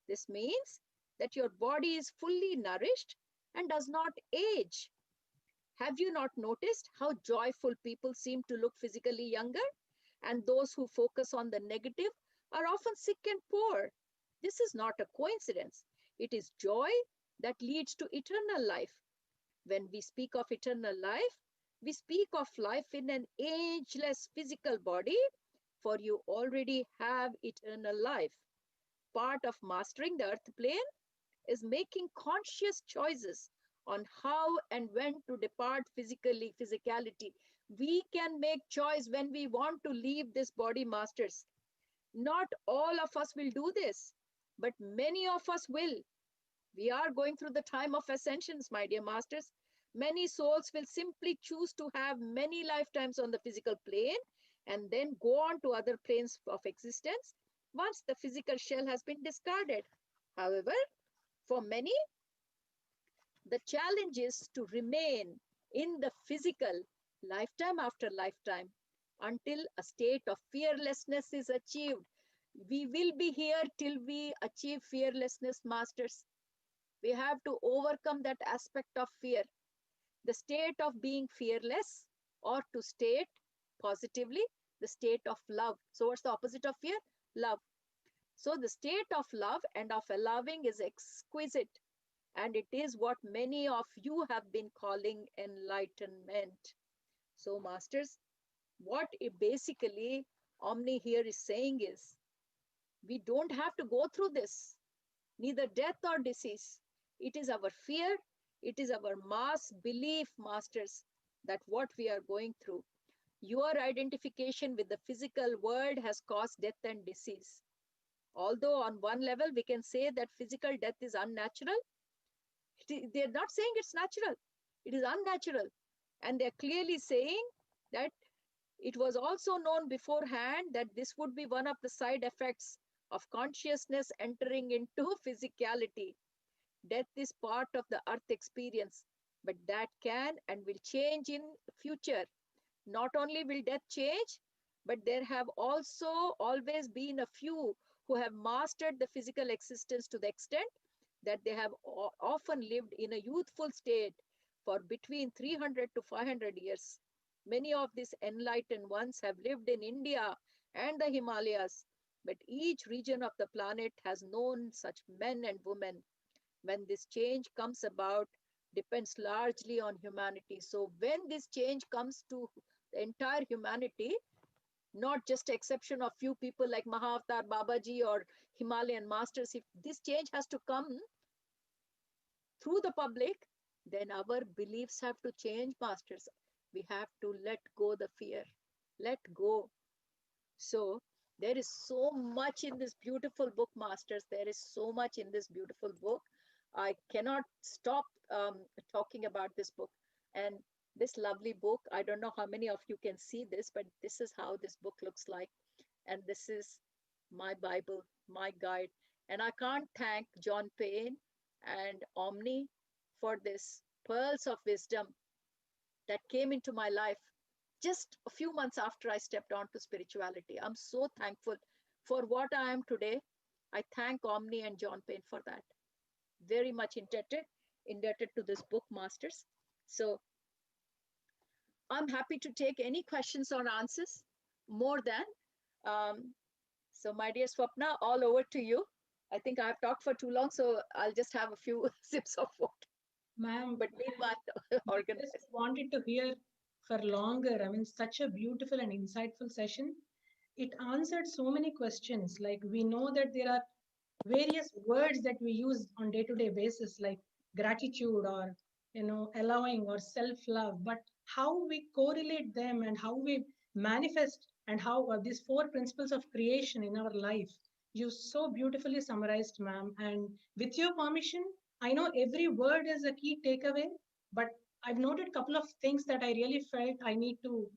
A: This means that your body is fully nourished and does not age. Have you not noticed how joyful people seem to look physically younger? And those who focus on the negative are often sick and poor. This is not a coincidence. It is joy that leads to eternal life. When we speak of eternal life, we speak of life in an ageless physical body for you already have eternal life. Part of mastering the earth plane is making conscious choices on how and when to depart physicality. We can make choice when we want to leave this body, masters. Not all of us will do this, but many of us will. We are going through the time of ascensions, my dear masters. Many souls will simply choose to have many lifetimes on the physical plane and then go on to other planes of existence once the physical shell has been discarded. However, for many, the challenge is to remain in the physical lifetime after lifetime until a state of fearlessness is achieved. We will be here till we achieve fearlessness, masters. We have to overcome that aspect of fear, the state of being fearless, or to state positively, the state of love. So, what's the opposite of fear? Love. So, the state of love and of allowing is exquisite. And it is what many of you have been calling enlightenment. So, masters, what it basically Omni here is saying is we don't have to go through this, neither death or disease. It is our fear, it is our mass belief, masters, that what we are going through. Your identification with the physical world has caused death and disease. Although on one level we can say that physical death is unnatural, they're not saying it's natural. It is unnatural. And they're clearly saying that it was also known beforehand that this would be one of the side effects of consciousness entering into physicality. Death is part of the earth experience, but that can and will change in future. Not only will death change, but there have also always been a few who have mastered the physical existence to the extent that they have often lived in a youthful state for between 300 to 500 years. Many of these enlightened ones have lived in India and the Himalayas, but each region of the planet has known such men and women. When this change comes about, depends largely on humanity. So when this change comes to the entire humanity, not just exception of few people like Mahavatar Babaji or Himalayan masters, if this change has to come through the public, then our beliefs have to change, masters. We have to let go the fear. Let go. So there is so much in this beautiful book, masters. There is so much in this beautiful book. I cannot stop talking about this book. And this lovely book, I don't know how many of you can see this, but this is how this book looks like. And this is my Bible, my guide. And I can't thank John Payne and Omni for this pearls of wisdom that came into my life just a few months after I stepped onto spirituality. I'm so thankful for what I am today. I thank Omni and John Payne for that. Very much indebted to this book, masters. So I'm happy to take any questions or answers more than. Um, so my dear Swapna, all over to you. I think I've talked for too long, so I'll just have a few sips of water.
B: Ma'am,
A: But meanwhile,
B: I
A: organize.
B: just wanted to hear for longer. I mean, such a beautiful and insightful session. It answered so many questions. Like we know that there are various words that we use on day-to-day basis, like gratitude or allowing or self-love. But how we correlate them and how we manifest and how these four principles of creation in our life, you so beautifully summarized, ma'am. And with your permission, I know every word is a key takeaway, but I've noted a couple of things that I really felt I need to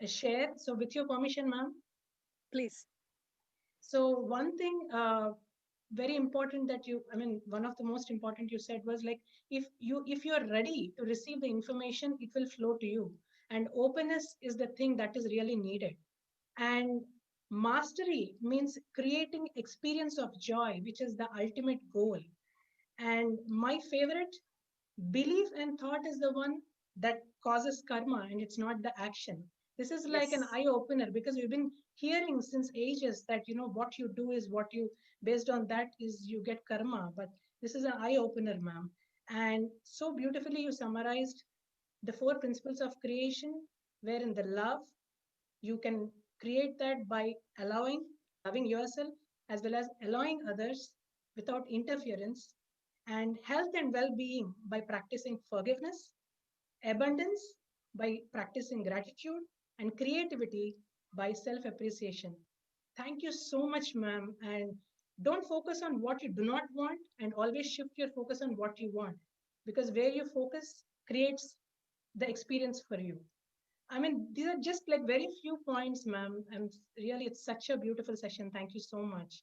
B: share. So, with your permission, ma'am.
A: Please.
B: So, one thing very important that I mean, one of the most important you said was like, if you're ready to receive the information, it will flow to you. And openness is the thing that is really needed. And mastery means creating experience of joy, which is the ultimate goal. And my favorite, belief and thought is the one that causes karma, and it's not the action. This is like an
A: Yes.
B: eye opener because we've been hearing since ages that what you do is what you, based on that is you get karma. But this is an eye opener, ma'am. And so beautifully you summarized the four principles of creation, wherein the love, you can create that by allowing, loving yourself, as well as allowing others without interference, and health and well being by practicing forgiveness, abundance by practicing gratitude, and creativity by self appreciation. Thank you so much, ma'am. And don't focus on what you do not want and always shift your focus on what you want, because where you focus creates the experience for you. I mean, these are just like very few points, ma'am. And really, it's such a beautiful session. Thank you so much.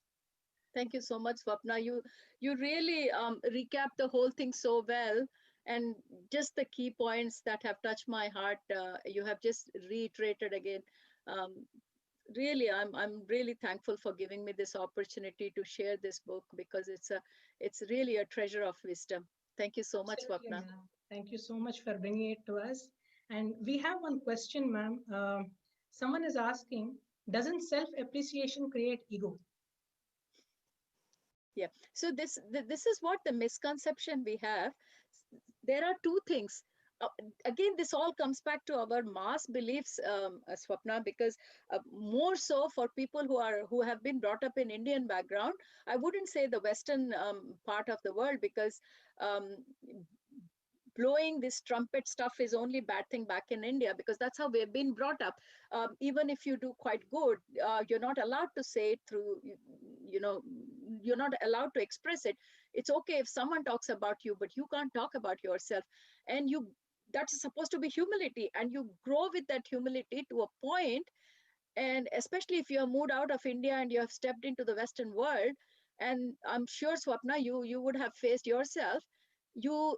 A: Thank you so much, Swapna. You really recap the whole thing so well, and just the key points that have touched my heart. You have just reiterated again. Um, Really, I'm really thankful for giving me this opportunity to share this book, because it's really a treasure of wisdom. Thank you so much,
B: Absolutely,
A: Swapna.
B: ma'am. Thank you so much for bringing it to us. And we have one question, ma'am. Someone is asking, doesn't self appreciation create ego?
A: Yeah. So this is what the misconception we have. There are two things. Again, this all comes back to our mass beliefs, Swapna, because more so for people who have been brought up in Indian background. I wouldn't say the Western part of the world, because um, blowing this trumpet stuff is only bad thing back in India, because that's how we've been brought up. Even if you do quite good, you're not allowed to say it through, you know, you're not allowed to express it. It's okay if someone talks about you, but you can't talk about yourself. And that's supposed to be humility, and you grow with that humility to a point. And especially if you have moved out of India and you have stepped into the Western world, and I'm sure, Swapna, you would have faced yourself. You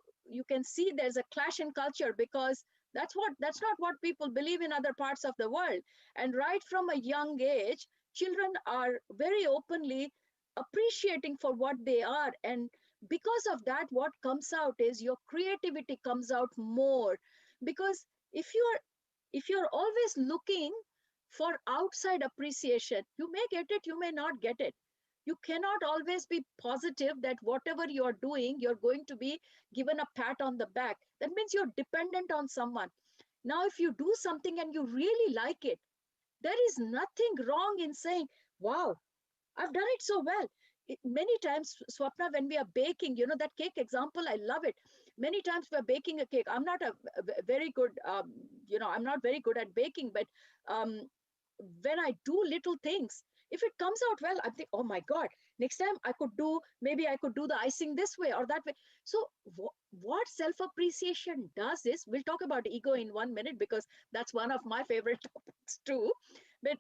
A: can see there's a clash in culture, because that's not what people believe in other parts of the world. And right from a young age, children are very openly appreciating for what they are. And because of that, what comes out is your creativity comes out more. Because if you're always looking for outside appreciation, you may get it, you may not get it. You cannot always be positive that whatever you're doing, you're going to be given a pat on the back. That means you're dependent on someone. Now, if you do something and you really like it, there is nothing wrong in saying, wow, I've done it so well. Many times, Swapna, when we are baking, that cake example, I love it. Many times we're baking a cake. I'm not very good, I'm not very good at baking, but um, when I do little things, if it comes out well, I think, oh my God, next time maybe I could do the icing this way or that way. So, what self appreciation does is, we'll talk about ego in 1 minute, because that's one of my favorite topics too. But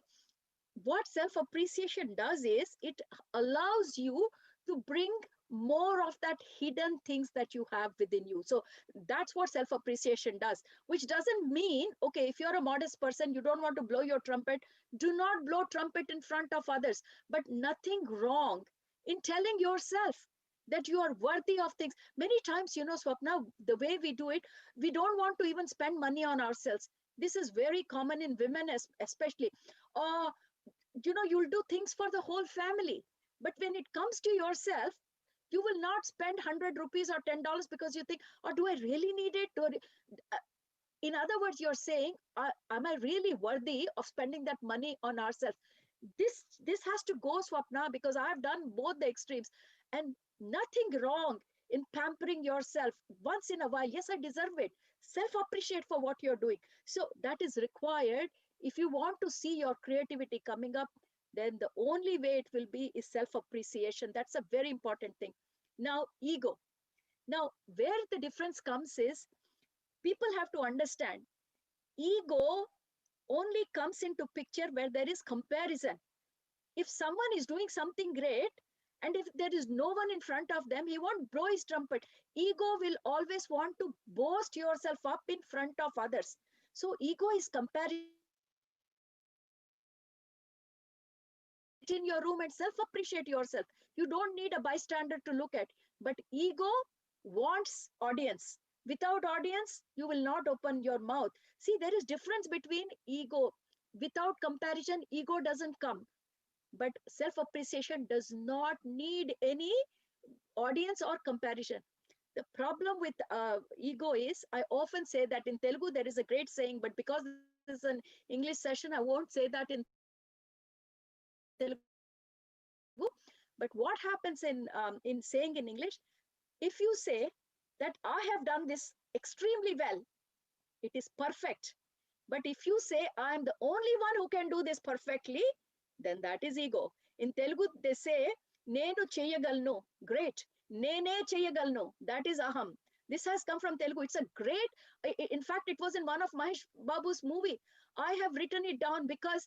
A: what self appreciation does is, it allows you to bring more of that hidden things that you have within you. So that's what self appreciation does, which doesn't mean, okay, if you're a modest person, you don't want to blow your trumpet, do not blow trumpet in front of others. But nothing wrong in telling yourself that you are worthy of things. Many times, Swapna, the way we do it, we don't want to even spend money on ourselves. This is very common in women, especially. uh, you'll do things for the whole family, but when it comes to yourself, you will not spend 100 rupees or $10, because you think, oh, do I really need it? Uh, in other words, you're saying, am I really worthy of spending that money on ourselves? This has to go, Swapna, because I've done both the extremes. And nothing wrong in pampering yourself once in a while. Yes, I deserve it. Self appreciate for what you're doing. So that is required. If you want to see your creativity coming up, then the only way it will be is self appreciation. That's a very important thing. Now, ego. Now, where the difference comes is, people have to understand, ego only comes into picture where there is comparison. If someone is doing something great, and if there is no one in front of them, he won't blow his trumpet. Ego will always want to boast yourself up in front of others. So ego is comparison. Sit in your room and self appreciate yourself. You don't need a bystander to look at. But ego wants audience. Without audience, you will not open your mouth. See, there is difference between ego. Without comparison, ego doesn't come. But self appreciation does not need any audience or comparison. The problem with ego is, I often say that in Telugu there is a great saying, but because this is an English session, I won't say that in Telugu. But what happens in saying in English, if you say that I have done this extremely well, it is perfect. But if you say I am the only one who can do this perfectly, then that is ego. In Telugu, they say Nenu cheyagalnu. Great. Nene cheyagalnu. That is aham. This has come from Telugu. It's a great, in fact, it was in one of Mahesh Babu's movie. I have written it down because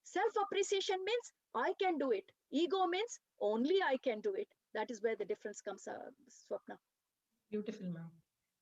A: self-appreciation means I can do it. Ego means only I can do it. That is where the difference comes, Swapna.
B: Beautiful, ma'am.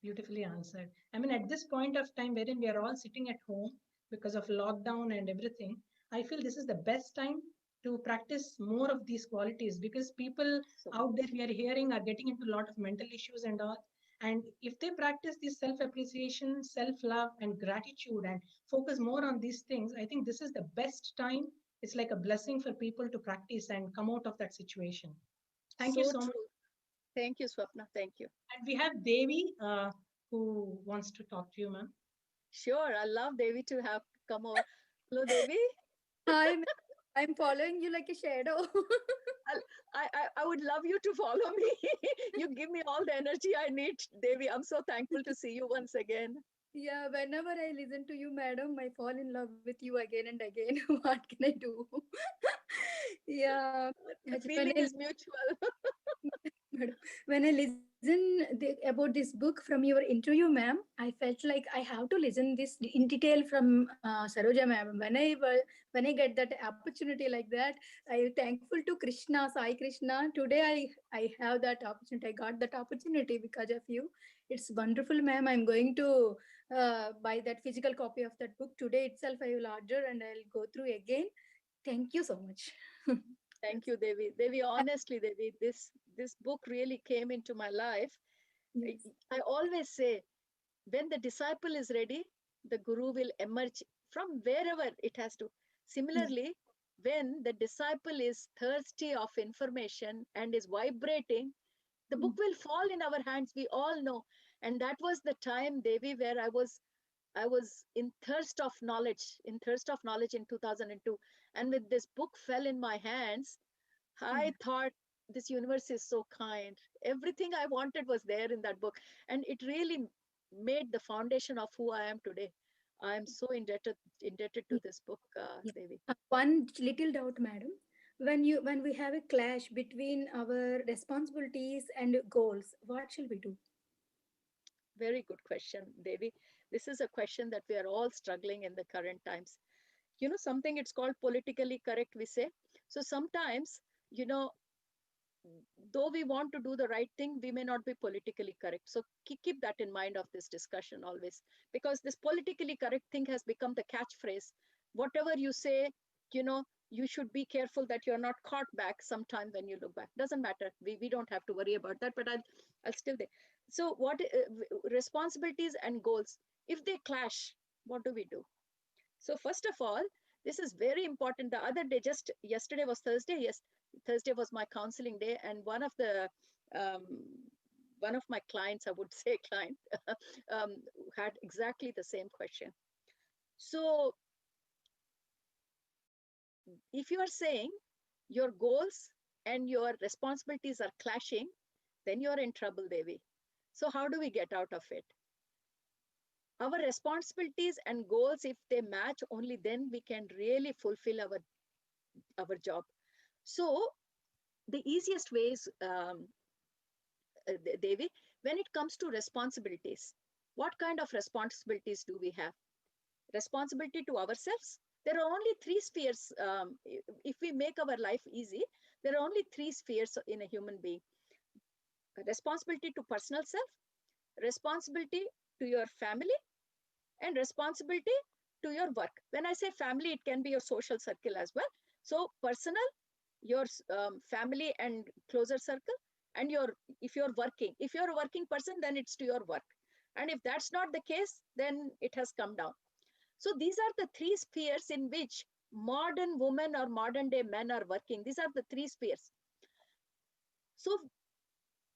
B: Beautifully answered. I mean, at this point of time wherein we are all sitting at home because of lockdown and everything, I feel this is the best time to practice more of these qualities because people
A: So
B: out there we are hearing are getting into a lot of mental issues and all. And if they practice this self appreciation, self love, and gratitude and focus more on these things, I think this is the best time. It's like a blessing for people to practice and come out of that situation. Thank you
A: so
B: so much.
A: true. Thank you, Swapna. Thank you.
B: And we have Devi who wants to talk to you, ma'am.
A: Sure, I love Devi to have come over. Hello, Devi.
C: Hi, ma'am. I'm following you like a shadow.
A: I would love you to follow me. You give me all the energy I need, Devi. I'm so thankful to see you once again.
C: Yeah, whenever I listen to you, madam, I fall in love with you again and again. What can I do? Yeah,
A: The
C: when
A: feeling is mutual.
C: madam, when I about this book from your interview, ma'am, I felt like I have to listen this in detail from Saroja, ma'am. When I get that opportunity like that, I thankful to Krishna, Sai Krishna. Today I have that opportunity. I got that opportunity because of you. It's wonderful, ma'am. I'm going to buy that physical copy of that book today itself. I will order and I'll go through again. Thank you so much.
A: Thank you, Devi. Devi, honestly, Devi, this book really came into my life. I,
C: Yes.
A: I always say, when the disciple is ready, the guru will emerge from wherever it has to.
C: Yes.
A: Similarly, when the disciple is thirsty of information and is vibrating, the book
C: Mm.
A: will fall in our hands. We all know. And that was the time, Devi, where I was in thirst of knowledge in 2002. And with this book fell in my hands,
C: Yeah.
A: I thought this universe is so kind. Everything I wanted was there in that book. And it really made the foundation of who I am today. I am so indebted to this book,
C: Yeah.
A: Devi.
C: One little doubt, madam. When we have a clash between our responsibilities and goals, what shall we do?
A: Very good question, Devi. This is a question that we are all struggling in the current times. Something, it's called politically correct, we say. So sometimes, you know, though we want to do the right thing, we may not be politically correct. So keep that in mind of this discussion always, because this politically correct thing has become the catchphrase. Whatever you say, you should be careful that you're not caught back sometime when you look back. Doesn't matter. We don't have to worry about that, but I'll still there. So what responsibilities and goals, if they clash, what do we do? So first of all, this is very important. The other day, just yesterday was Thursday. Yes, Thursday was my counseling day, and um, one of my clients, I would say client, um, had exactly the same question. So if you are saying your goals and your responsibilities are clashing, then you're in trouble, Devi. So how do we get out of it? Our responsibilities and goals, if they match, only then we can really fulfill our job. So the easiest ways, Devi, when it comes to responsibilities, what kind of responsibilities do we have? Responsibility to ourselves. There are only three spheres. If we make our life easy, there are only three spheres in a human being: responsibility to personal self, responsibility to your family, and responsibility to your work. When I say family, it can be your social circle as well. So personal, your family and closer circle, and if you're a working person, then it's to your work. And if that's not the case, then it has come down. So these are the three spheres in which modern women or modern day men are working. These are the three spheres. So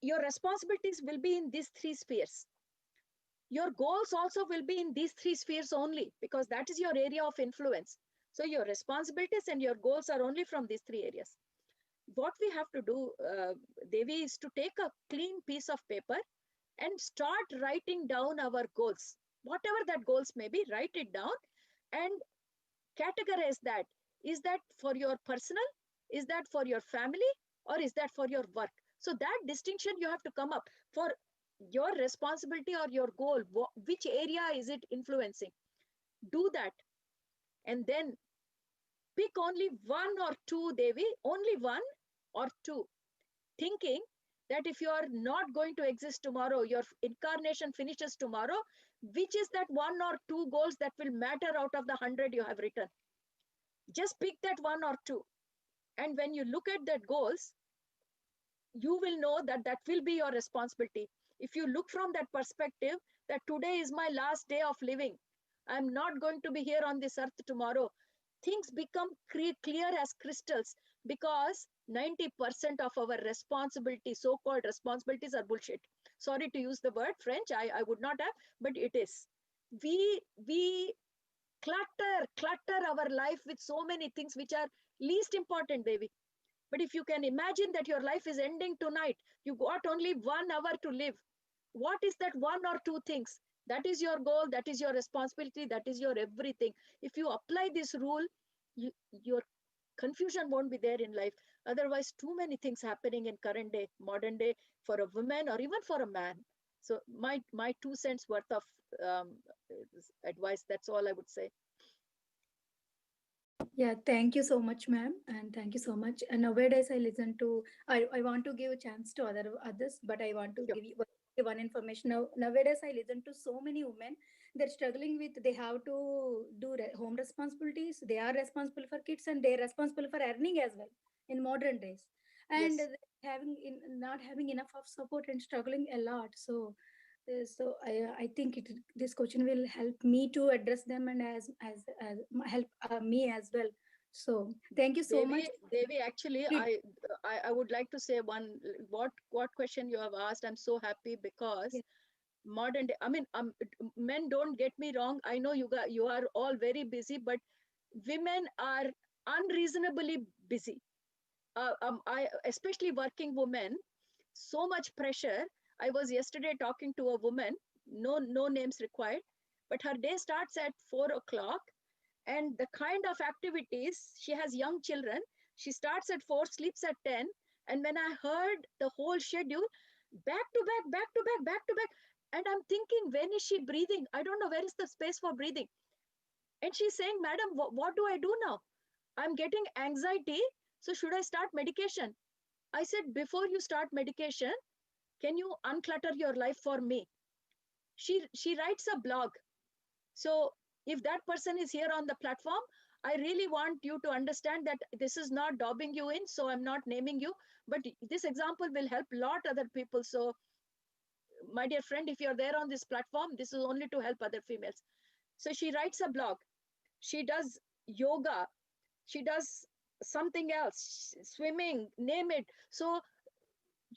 A: your responsibilities will be in these three spheres. Your goals also will be in these three spheres only, because that is your area of influence. So your responsibilities and your goals are only from these three areas. What we have to do, Devi, is to take a clean piece of paper and start writing down our goals. Whatever that goals may be, write it down and categorize that. Is that for your personal? Is that for your family? Or is that for your work? So that distinction you have to come up for your responsibility or your goal. Which area is it influencing? Do that. And then pick only one or two, Devi, only one or two, thinking that if you are not going to exist tomorrow, your incarnation finishes tomorrow, which is that one or two goals that will matter out of the 100 you have written? Just pick that one or two. And when you look at that goals, you will know that that will be your responsibility. If you look from that perspective, that today is my last day of living, I'm not going to be here on this earth tomorrow, things become clear as crystals, because 90% of our responsibility, so-called responsibilities, are bullshit. Sorry to use the word French, I would not have, but it is. We clutter our life with so many things which are least important, Devi. But if you can imagine that your life is ending tonight, you got only 1 hour to live. What is that one or two things? That is your goal, that is your responsibility, that is your everything. If you apply this rule, your confusion won't be there in life. Otherwise, too many things happening in current day, modern day, for a woman or even for a man. So my 2 cents worth of um, advice, that's all I would say.
C: Yeah, thank you so much, ma'am, and thank you so much. And nowadays, I listen to. I want to give a chance to others, but I want to
A: Sure.
C: give you one information. Nowadays, I listen to so many women. They're struggling with. They have to do home responsibilities. They are responsible for kids, and they're responsible for earning as well in modern days. And
A: Yes.
C: they're not having enough of support and struggling a lot. So I think this question will help me to address them and as help me as well. So thank you so much.
A: Devi, actually, I would like to say one, what question you have asked. I'm so happy because
C: Yes,
A: modern day, I mean, men, don't get me wrong. I know you are all very busy, but women are unreasonably busy. I especially working women, so much pressure. I was yesterday talking to a woman, no names required, but her day starts at 4 o'clock, and the kind of activities, she has young children, she starts at 4, sleeps at 10. And when I heard the whole schedule, back to back, back to back, back to back, and I'm thinking, when is she breathing? I don't know, where is the space for breathing? And she's saying, madam, what do I do now? I'm getting anxiety, so should I start medication? I said, before you start medication, can you unclutter your life for me? She writes a blog. So if that person is here on the platform, I really want you to understand that this is not dobbing you in, so I'm not naming you, but this example will help a lot other people. So my dear friend, if you're there on this platform, this is only to help other females. So she writes a blog, she does yoga, she does something else, swimming, name it. So,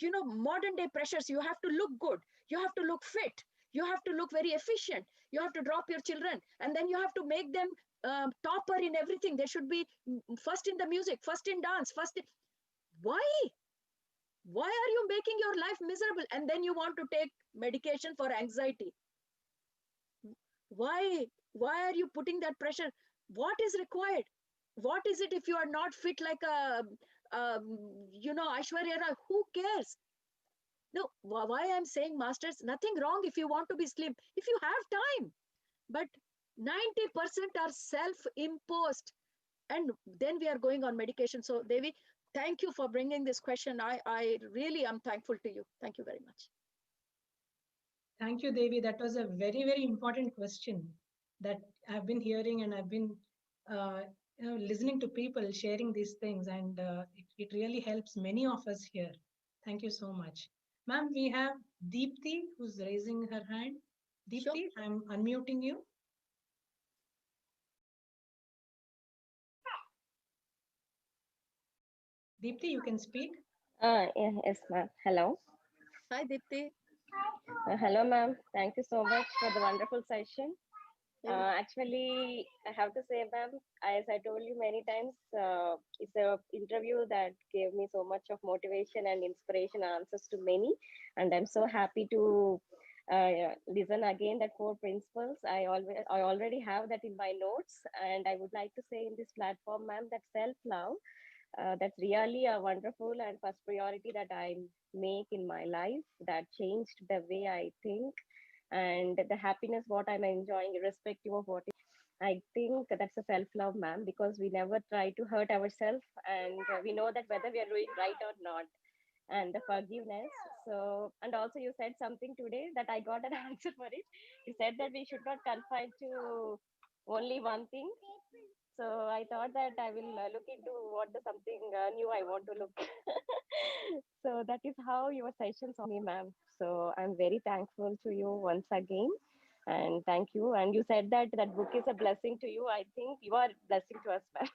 A: modern day pressures, you have to look good, you have to look fit, you have to look very efficient, you have to drop your children, and then you have to make them topper in everything. They should be first in the music, first in dance, why are you making your life miserable? And then you want to take medication for anxiety. Why are you putting that pressure? What is required? What is it? If you are not fit like Aishwarya Rai, who cares? No, why I'm saying, masters, nothing wrong if you want to be slim, if you have time, but 90% are self-imposed, and then we are going on medication. So Devi, thank you for bringing this question. I really am thankful to you. Thank you very much.
B: Thank you, Devi. That was a very, very important question that I've been hearing, and I've been, uh, listening to people sharing these things, and it really helps many of us here. Thank you so much, ma'am. We have Deepthi who's raising her hand.
A: Sure.
B: Deepthi, I'm unmuting you. Deepthi, you can speak.
D: Yeah, yes, ma'am. Hello.
A: Hi, Dipti.
D: Hello, ma'am. Thank you so much for the wonderful session. Actually, I have to say, ma'am, as I told you many times, it's a interview that gave me so much of motivation and inspiration answers to many, and I'm so happy to listen again that four principles. I already have that in my notes, and I would like to say in this platform, ma'am, that self love, that's really a wonderful and first priority that I make in my life. That changed the way I think and the happiness what I'm enjoying irrespective of what I think that's a self love, ma'am, because we never try to hurt ourselves and we know that whether we are doing right or not. And the forgiveness. So, and also you said something today that I got an answer for it. You said that we should not confine to only one thing. So I thought that I will look into what the something new I want to look. So that is how your sessions on me, ma'am. So I'm very thankful to you once again. And thank you. And you said that that book is a blessing to you. I think you are a blessing to us, ma'am.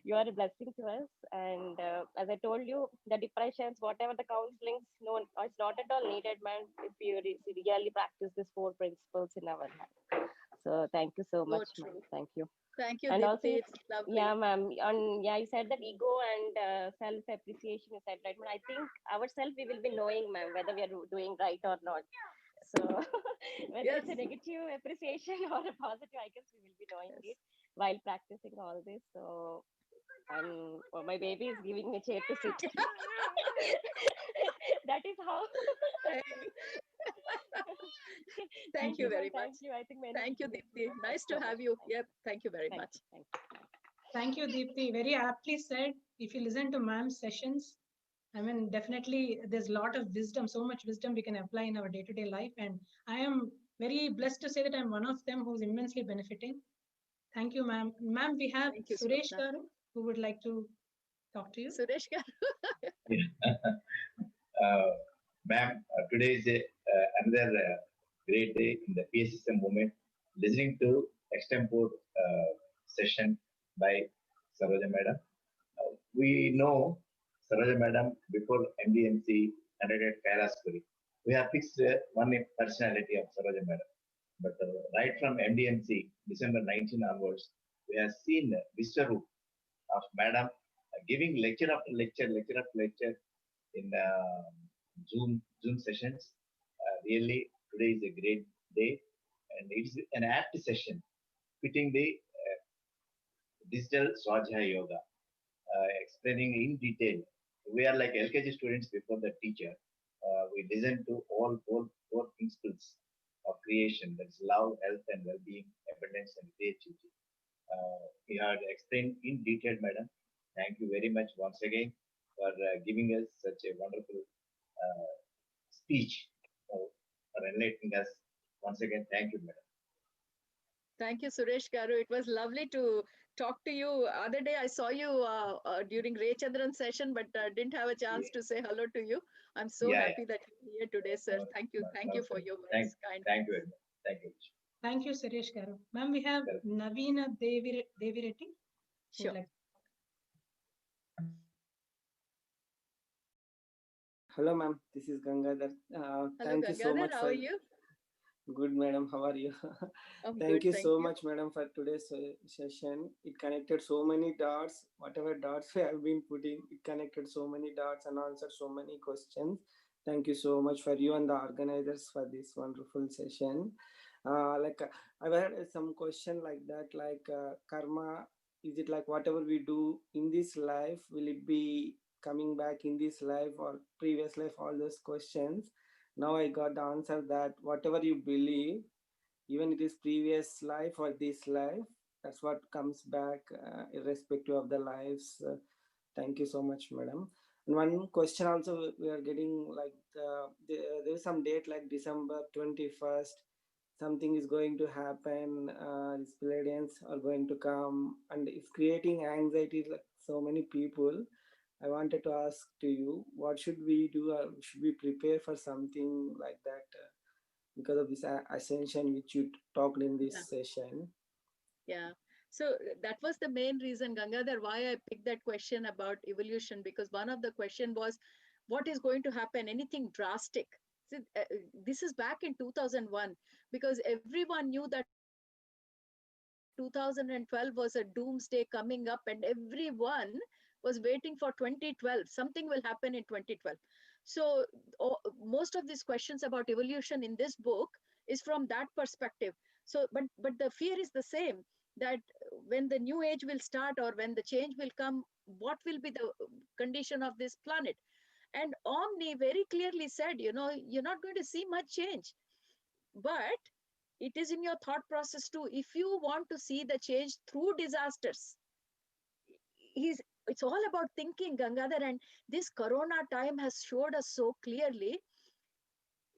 D: You are a blessing to us. And as I told you, the depressions, whatever the counselings, no, it's not at all needed, man. If you really practice these four principles in our life. So thank you so
A: So
D: much, ma'am.
A: true.
D: Thank you.
A: Thank you,
D: And also,
A: Deepthi. It's lovely.
D: yeah, ma'am. On yeah, you said that ego and self appreciation. You said right, but I think ourselves we will be knowing, ma'am, whether we are doing right or not. So whether
A: Yes.
D: it's a negative appreciation or a positive, I guess we will be knowing
A: Yes.
D: it while practicing all this. So my baby is giving me a chair to sit. That is how.
A: Thank
D: Thank
A: you
D: you, ma'am.
A: very much.
D: Thank you. I think many
A: Thank you,
D: listeners
A: Deepthi.
D: will
A: Nice to
D: so much.
A: have you. Yep. Thank you very
D: Thank
A: much.
D: you. Thank you.
B: Thank you, Deepthi. Very aptly said. If you listen to ma'am's sessions, I mean, definitely there's a lot of wisdom, so much wisdom we can apply in our day-to-day life. And I am very blessed to say that I'm one of them who's immensely benefiting. Thank you, ma'am. Ma'am, we have
A: Thank you,
B: Suresh
A: Swapna.
B: Garu, who would like to talk to you.
A: Suresh
E: Yeah. Ma'am, today is another great day in the PSSM movement. Listening to extempore session by Saroja Madam. We know Saroja Madam before MDMC and at Kailaspuri. We have fixed one personality of Saroja Madam. But right from MDMC, December 19 onwards, we have seen Mr. Roop of Madam giving lecture after lecture after lecture in Zoom sessions. Really, today is a great day, and it is an apt session fitting the digital Swajha Yoga, explaining in detail. We are like LKG students before the teacher. We listen to all four principles of creation, that's love, health, and well-being, abundance, and creativity. We had explained in detail, madam. Thank you very much once again for giving us such a wonderful speech for enlightening us. Once again, thank you, madam.
A: Thank you, Suresh Garu. It was lovely to talk to you. Other day I saw you during Ray Chandran session, but didn't have a chance
E: Yeah,
A: to say hello to you. I'm so
E: yeah.
A: happy that you're here today, sir.
E: No,
A: Thank you.
E: no,
A: Thank
E: no,
A: you for your
E: thank,
A: words, kind
E: thank you
A: words.
E: very much. Thank you.
B: Thank you, Suresh Garu. Ma'am, we have Navina Deviretti, who would
A: Sure.
B: like.
F: Hello, ma'am. This is Gangadhar.
A: Hello,
F: Thank you so
A: Gangadhar.
F: much
A: How
F: for
A: are you?
F: good, madam. How are you?
A: I'm
F: Thank
A: good.
F: you
A: Thank
F: so
A: you.
F: much, madam, for today's session. It connected so many dots. Whatever dots we have been putting, it connected so many dots and answered so many questions. Thank you so much for you and the organizers for this wonderful session. I've had some question like that, like karma. Is it like whatever we do in this life, will it be coming back in this life or previous life? All those questions. Now I got the answer that whatever you believe, even it is previous life or this life, that's what comes back, irrespective of the lives. Thank you so much, madam. And one question also we are getting, like there is some date like December 21st, something is going to happen, these Palladians are going to come, and it's creating anxiety like so many people. I wanted to ask to you, what should we do, or should we prepare for something like that, because of this ascension which you talked in
A: Yeah.
F: this session?
A: Yeah. So that was the main reason, Gangadhar, why I picked that question about evolution, because one of the question was, what is going to happen? Anything drastic? This is back in 2001, because everyone knew that 2012 was a doomsday coming up, and everyone was waiting for 2012. Something will happen in 2012. So most of these questions about evolution in this book is from that perspective. So, but the fear is the same, that when the new age will start or when the change will come, what will be the condition of this planet? And Omni very clearly said, you're not going to see much change, but it is in your thought process too. If you want to see the change through disasters, it's all about thinking, Gangadhar. And this corona time has showed us so clearly,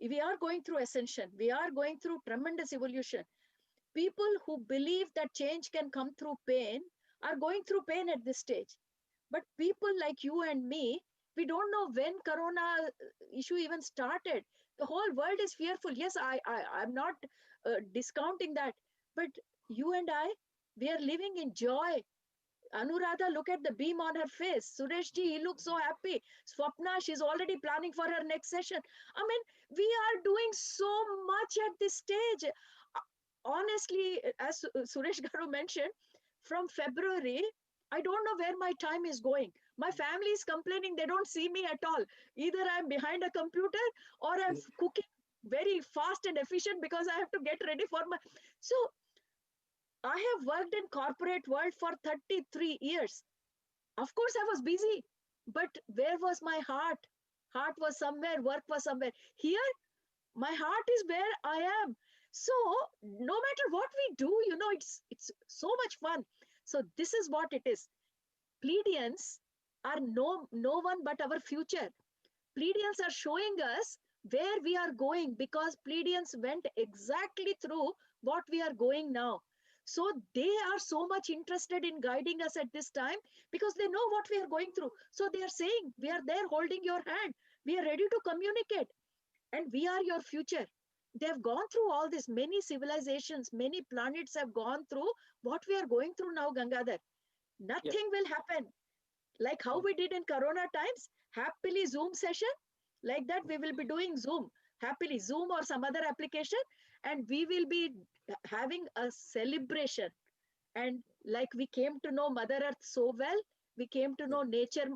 A: we are going through ascension, we are going through tremendous evolution. People who believe that change can come through pain are going through pain at this stage. But people like you and me, we don't know when corona issue even started. The whole world is fearful. Yes, I'm not discounting that. But you and I, we are living in joy. Anuradha, look at the beam on her face. Sureshji, he looks so happy. Swapna, she's already planning for her next session. I mean, we are doing so much at this stage. Honestly, as Suresh Garu mentioned, from February, I don't know where my time is going. My family is complaining they don't see me at all. Either I'm behind a computer or I'm cooking very fast and efficient because I have to get ready for my... So I have worked in corporate world for 33 years. Of course, I was busy, but where was my heart? Heart was somewhere, work was somewhere. Here, my heart is where I am. So no matter what we do, it's so much fun. So this is what it is. Pleiadians are no one but our future. Pleiadians are showing us where we are going, because Pleiadians went exactly through what we are going now. So they are so much interested in guiding us at this time because they know what we are going through. So they are saying, we are there holding your hand. We are ready to communicate. And we are your future. They have gone through all this. Many civilizations, many planets have gone through what we are going through now, Gangadhar. Nothing will happen. Like how we did in Corona times, happily Zoom session. Like that, we will be doing Zoom, happily Zoom or some other application. And we will be having a celebration. And like we came to know Mother Earth so well, we came to know nature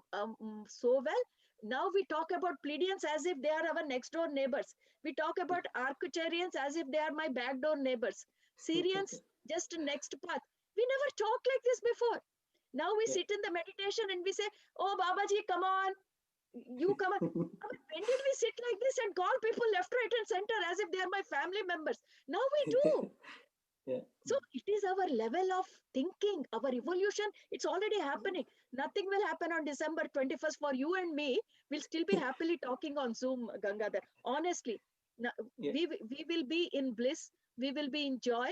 A: so well. Now we talk about Pleiadians as if they are our next door neighbors. We talk about Arcturians as if they are my back door neighbors. Syrians, just next path. We never talked like this before. Now we sit in the meditation and we say, oh, Babaji, come on. You come on. I mean, when did we sit like this and call people left, right, and center as if they are my family members? Now we do. So it is our level of thinking, our evolution. It's already happening. Nothing will happen on December 21st for you and me. We'll still be happily talking on Zoom, Gangadhar. Honestly, we will be in bliss. We will be in joy.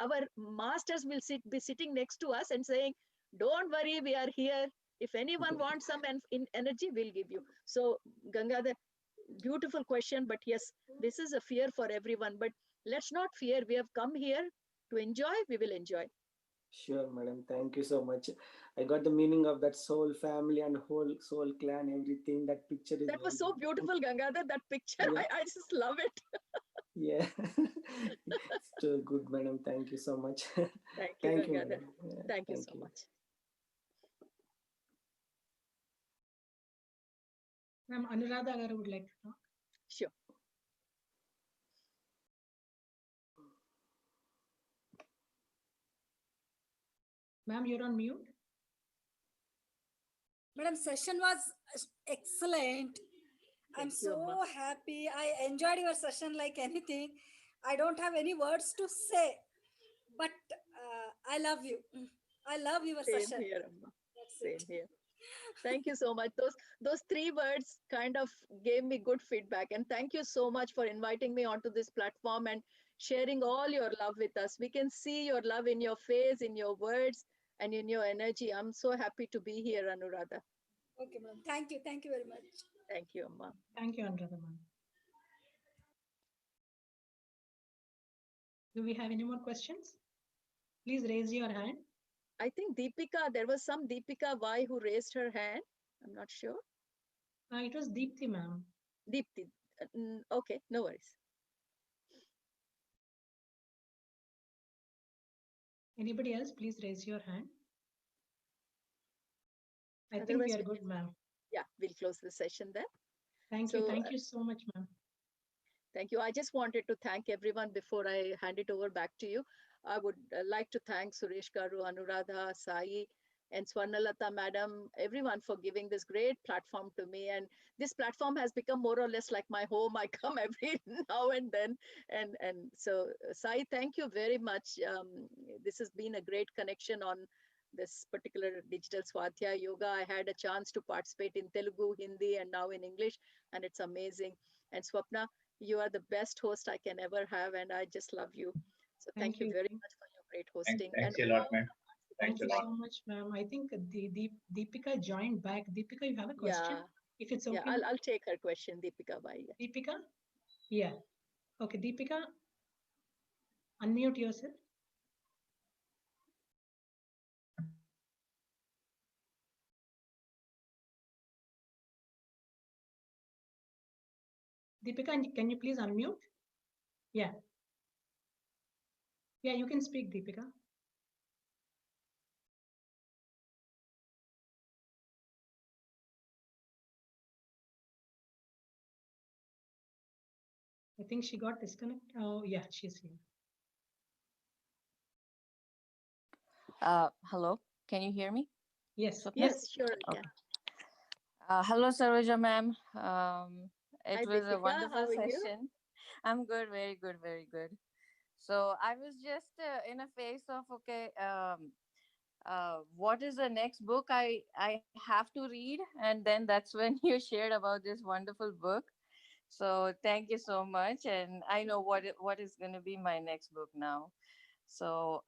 A: Our masters will be sitting next to us and saying, don't worry, we are here. If anyone wants some energy, we'll give you. So, Gangadhar, beautiful question. But yes, this is a fear for everyone. But let's not fear. We have come here to enjoy. We will enjoy.
F: Sure, madam. Thank you so much. I got the meaning of that soul family and whole soul clan, everything. That picture is...
A: That was so beautiful, Gangadhar. That picture, I just love it.
F: Yeah. It's too good, madam. Thank you so much.
A: Thank you, Gangadhar. Thank you so much.
B: Ma'am, Anuradha Garu would like to talk.
A: Sure.
B: Ma'am, you're on mute.
G: Madam, session was excellent. I'm so happy. I enjoyed your session like anything. I don't have any words to say, but I love you. I love your
A: Same
G: session.
A: here, Amma. Same here. Thank you so much. Those 3 words kind of gave me good feedback. And thank you so much for inviting me onto this platform and sharing all your love with us. We can see your love in your face, in your words, and in your energy. I'm so happy to be here, Anuradha.
G: Okay, ma'am. Thank you. Thank you very much.
A: Thank you, Amma.
B: Thank you, Anuradha, ma'am. Do we have any more questions? Please raise your hand.
A: I think Deepika, there was some Deepika Y who raised her hand. I'm not sure.
B: It was Deepthi, ma'am.
A: Deepthi. Okay, no worries.
B: Anybody else, please raise your hand. I think we
A: Otherwise,
B: are good, ma'am.
A: yeah, we'll close the session then.
B: Thank you. Thank you so much, ma'am.
A: Thank you. I just wanted to thank everyone before I hand it over back to you. I would like to thank Suresh Garu, Anuradha, Sai, and Swarnalata madam, everyone for giving this great platform to me. And this platform has become more or less like my home. I come every now and then. And so, Sai, thank you very much. This has been a great connection on this particular digital Swadhyaya yoga. I had a chance to participate in Telugu, Hindi, and now in English, and it's amazing. And Swapna, you are the best host I can ever have, and I just love you. So thank you very much for your great hosting.
E: Thanks a lot, ma'am.
B: Thank you so much, ma'am. I think Deepika joined back. Deepika, you have a question? If it's okay.
A: Yeah, I'll take her question, Deepika. Bye.
B: Deepika? Yeah. Okay, Deepika, unmute yourself. Deepika, can you please unmute? Yeah. Yeah, you can speak, Deepika. I think she got disconnected. Oh, yeah, she's here.
H: Hello, can you hear me?
B: Yes.
A: Yes, sure.
H: Okay. Hello, Saroja ma'am. It
A: Hi,
H: was
A: Deepika,
H: a wonderful
A: how are you?
H: session. I'm good, very good, very good. So I was just in a phase of okay, what is the next book I have to read, and then that's when you shared about this wonderful book. So thank you so much, and I know what is going to be my next book now. So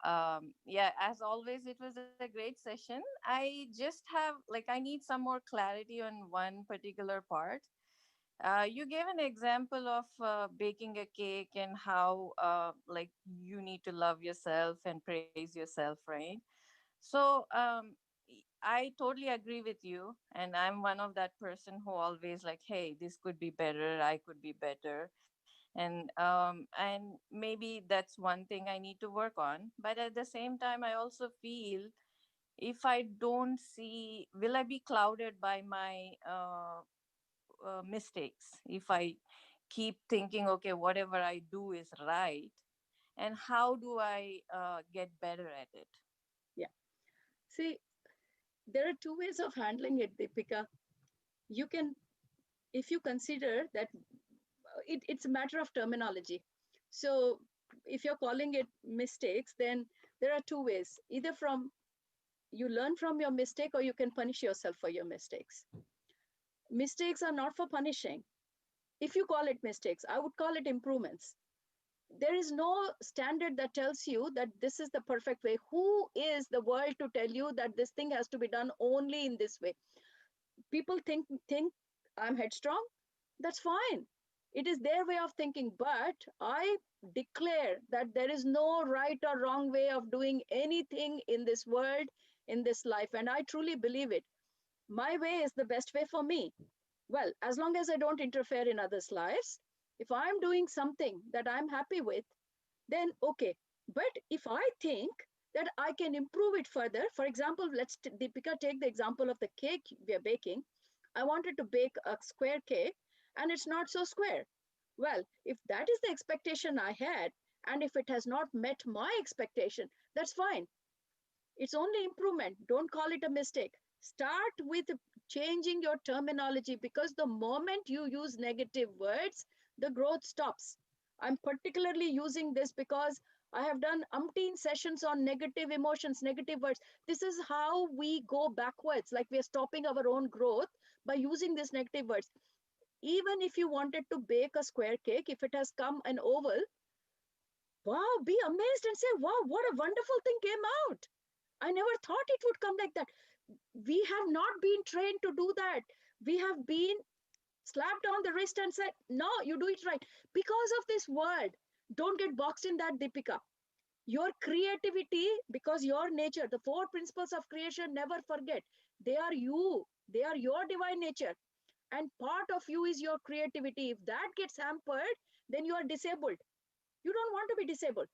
H: yeah, as always, it was a great session. I just have like I need some more clarity on one particular part. You gave an example of baking a cake and how like you need to love yourself and praise yourself, right? So I totally agree with you, and I'm one of that person who always like, hey, this could be better, I could be better, and maybe that's one thing I need to work on. But at the same time, I also feel if I don't see, will I be clouded by my mistakes if I keep thinking, okay, whatever I do is right, and how do I get better at it?
A: Yeah. See, there are two ways of handling it, Deepika. You can, if you consider that it's a matter of terminology. So if you're calling it mistakes, then there are two ways. Either from you learn from your mistake or you can punish yourself for your mistakes. Mistakes are not for punishing. If you call it mistakes, I would call it improvements. There is no standard that tells you that this is the perfect way. Who is the world to tell you that this thing has to be done only in this way? People think I'm headstrong. That's fine. It is their way of thinking. But I declare that there is no right or wrong way of doing anything in this world, in this life. And I truly believe it. My way is the best way for me. Well, as long as I don't interfere in others' lives, if I'm doing something that I'm happy with, then okay. But if I think that I can improve it further, for example, let's Deepika take the example of the cake we are baking. I wanted to bake a square cake and it's not so square. Well, if that is the expectation I had, and if it has not met my expectation, that's fine. It's only improvement. Don't call it a mistake. Start with changing your terminology, because the moment you use negative words, the growth stops. I'm particularly using this because I have done umpteen sessions on negative emotions, negative words. This is how we go backwards, like we are stopping our own growth by using these negative words. Even if you wanted to bake a square cake, if it has come an oval, wow, be amazed and say, wow, what a wonderful thing came out. I never thought it would come like that. We have not been trained to do that. We have been slapped on the wrist and said, no, you do it right. Because of this world, don't get boxed in that, Deepika. Your creativity, because your nature, the four principles of creation, never forget. They are you. They are your divine nature. And part of you is your creativity. If that gets hampered, then you are disabled. You don't want to be disabled.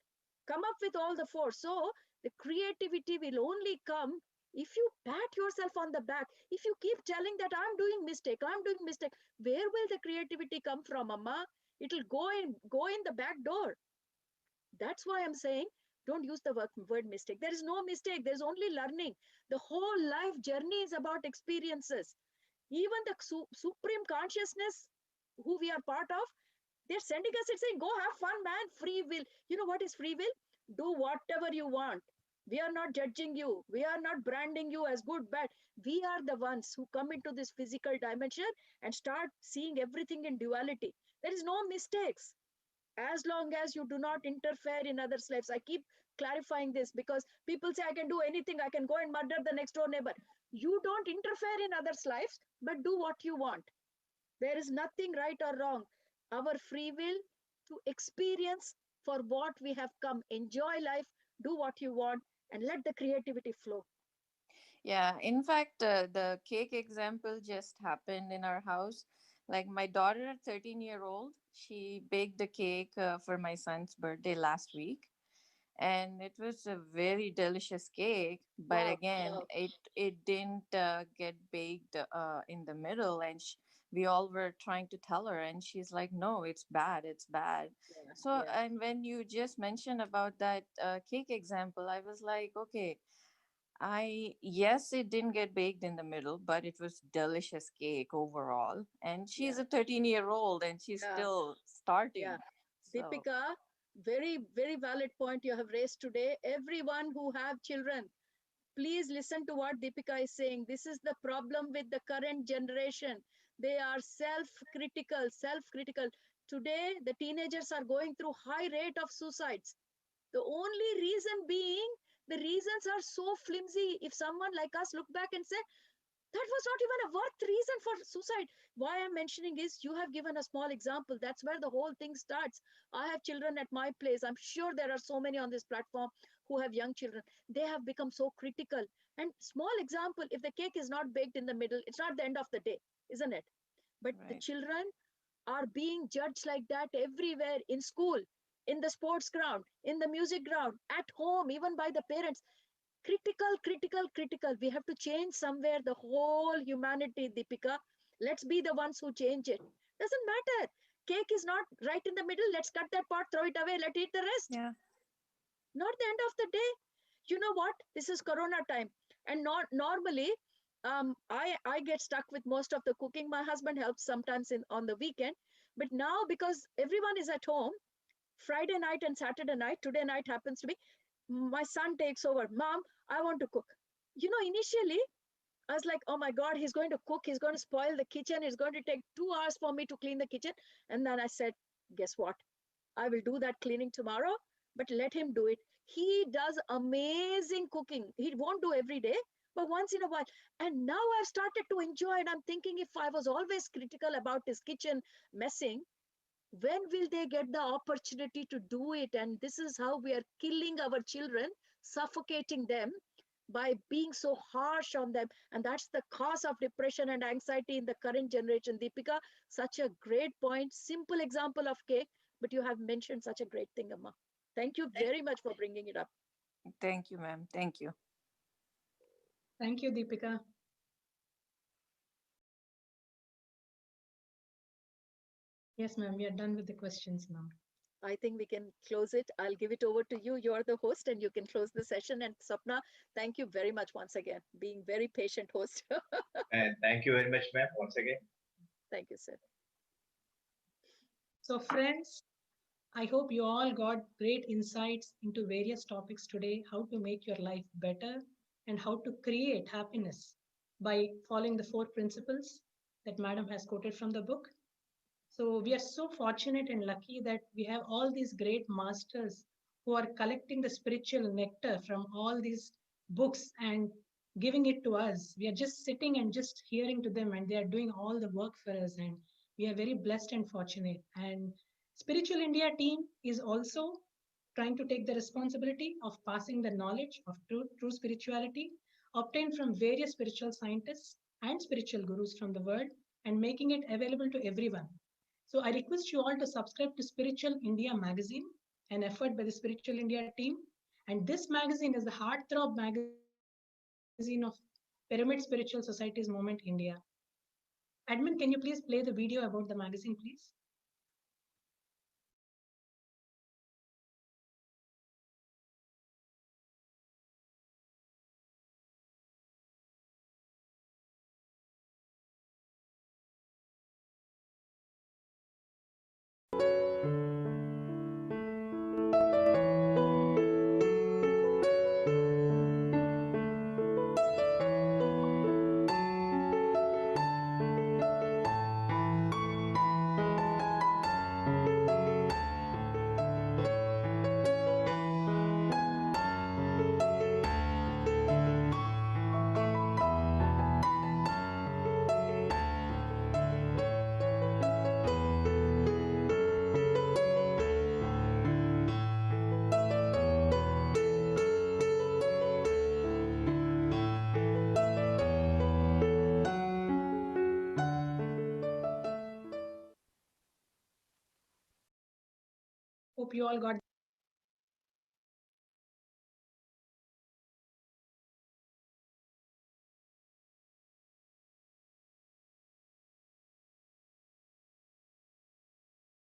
A: Come up with all the force. So the creativity will only come if you pat yourself on the back. If you keep telling that I'm doing mistake, where will the creativity come from, Amma? It'll go in the back door. That's why I'm saying don't use the word mistake. There is no mistake. There's only learning. The whole life journey is about experiences. Even the supreme consciousness, who we are part of, they're sending us and saying, go have fun, man. Free will. You know what is free will? Do whatever you want. We are not judging you. We are not branding you as good, bad. We are the ones who come into this physical dimension and start seeing everything in duality. There is no mistakes as long as you do not interfere in others' lives. I keep clarifying this because people say, I can do anything. I can go and murder the next door neighbor. You don't interfere in others' lives, but do what you want. There is nothing right or wrong. Our free will to experience for what we have come. Enjoy life, do what you want, and let the creativity flow.
H: Yeah, in fact, the cake example just happened in our house. Like my daughter, 13-year-old, she baked the cake for my son's birthday last week, and it was a very delicious cake. But
A: Wow,
H: again,
A: wow.
H: it didn't get baked in the middle, and we all were trying to tell her, and she's like, "No, it's bad, it's bad."
A: Yeah,
H: So,
A: yeah,
H: and when you just mentioned about that cake example, I was like, okay, yes, it didn't get baked in the middle, but it was delicious cake overall. And she's
A: yeah,
H: a 13-year-old and she's
A: yeah,
H: still
A: yeah.
H: starting. So,
A: Deepika, very, very valid point you have raised today. Everyone who have children, please listen to what Deepika is saying. This is the problem with the current generation. They are self-critical, self-critical. Today, the teenagers are going through high rate of suicides. The only reason being, the reasons are so flimsy. If someone like us look back and say, that was not even a worth reason for suicide. Why I'm mentioning is you have given a small example. That's where the whole thing starts. I have children at my place. I'm sure there are so many on this platform who have young children. They have become so critical. And small example, if the cake is not baked in the middle, it's not the end of the day, isn't it? But the
H: right.
A: children are being judged like that everywhere, in school, in the sports ground, in the music ground, at home, even by the parents. Critical, critical, critical. We have to change somewhere the whole humanity, Deepika. Let's be the ones who change it. Doesn't matter. Cake is not right in the middle. Let's cut that part, throw it away, let eat the rest.
H: Yeah.
A: Not the end of the day. You know what? This is Corona time, and not normally. I get stuck with most of the cooking. My husband helps sometimes on the weekend, but now because everyone is at home, Friday night and Saturday night, today night happens to be, my son takes over. Mom, I want to cook. Initially, I was like, oh my God, he's going to cook. He's going to spoil the kitchen. It's going to take 2 hours for me to clean the kitchen. And then I said, guess what? I will do that cleaning tomorrow, but let him do it. He does amazing cooking. He won't do every day, but once in a while. And now I've started to enjoy it. I'm thinking if I was always critical about his kitchen messing, when will they get the opportunity to do it? And this is how we are killing our children, suffocating them by being so harsh on them. And that's the cause of depression and anxiety in the current generation. Deepika, such a great point, simple example of cake, but you have mentioned such a great thing, Amma. Thank you very much for bringing it up.
H: Thank you, ma'am. Thank you.
B: Thank you, Deepika. Yes, ma'am, we are done with the questions now.
A: I think we can close it. I'll give it over to you. You're the host and you can close the session. And Sapna, thank you very much once again, being very patient host.
E: And thank you very much, ma'am, once again.
A: Thank you, sir.
B: So, friends, I hope you all got great insights into various topics today, how to make your life better and how to create happiness by following the 4 principles that Madam has quoted from the book. So we are so fortunate and lucky that we have all these great masters who are collecting the spiritual nectar from all these books and giving it to us. We are just sitting and just hearing to them, and they are doing all the work for us. And we are very blessed and fortunate. And Spiritual India team is also trying to take the responsibility of passing the knowledge of true spirituality obtained from various spiritual scientists and spiritual gurus from the world and making it available to everyone. So I request you all to subscribe to Spiritual India magazine, an effort by the Spiritual India team. And this magazine is the heartthrob magazine of Pyramid Spiritual Society's Movement India. Admin, can you please play the video about the magazine, please? Hope you all got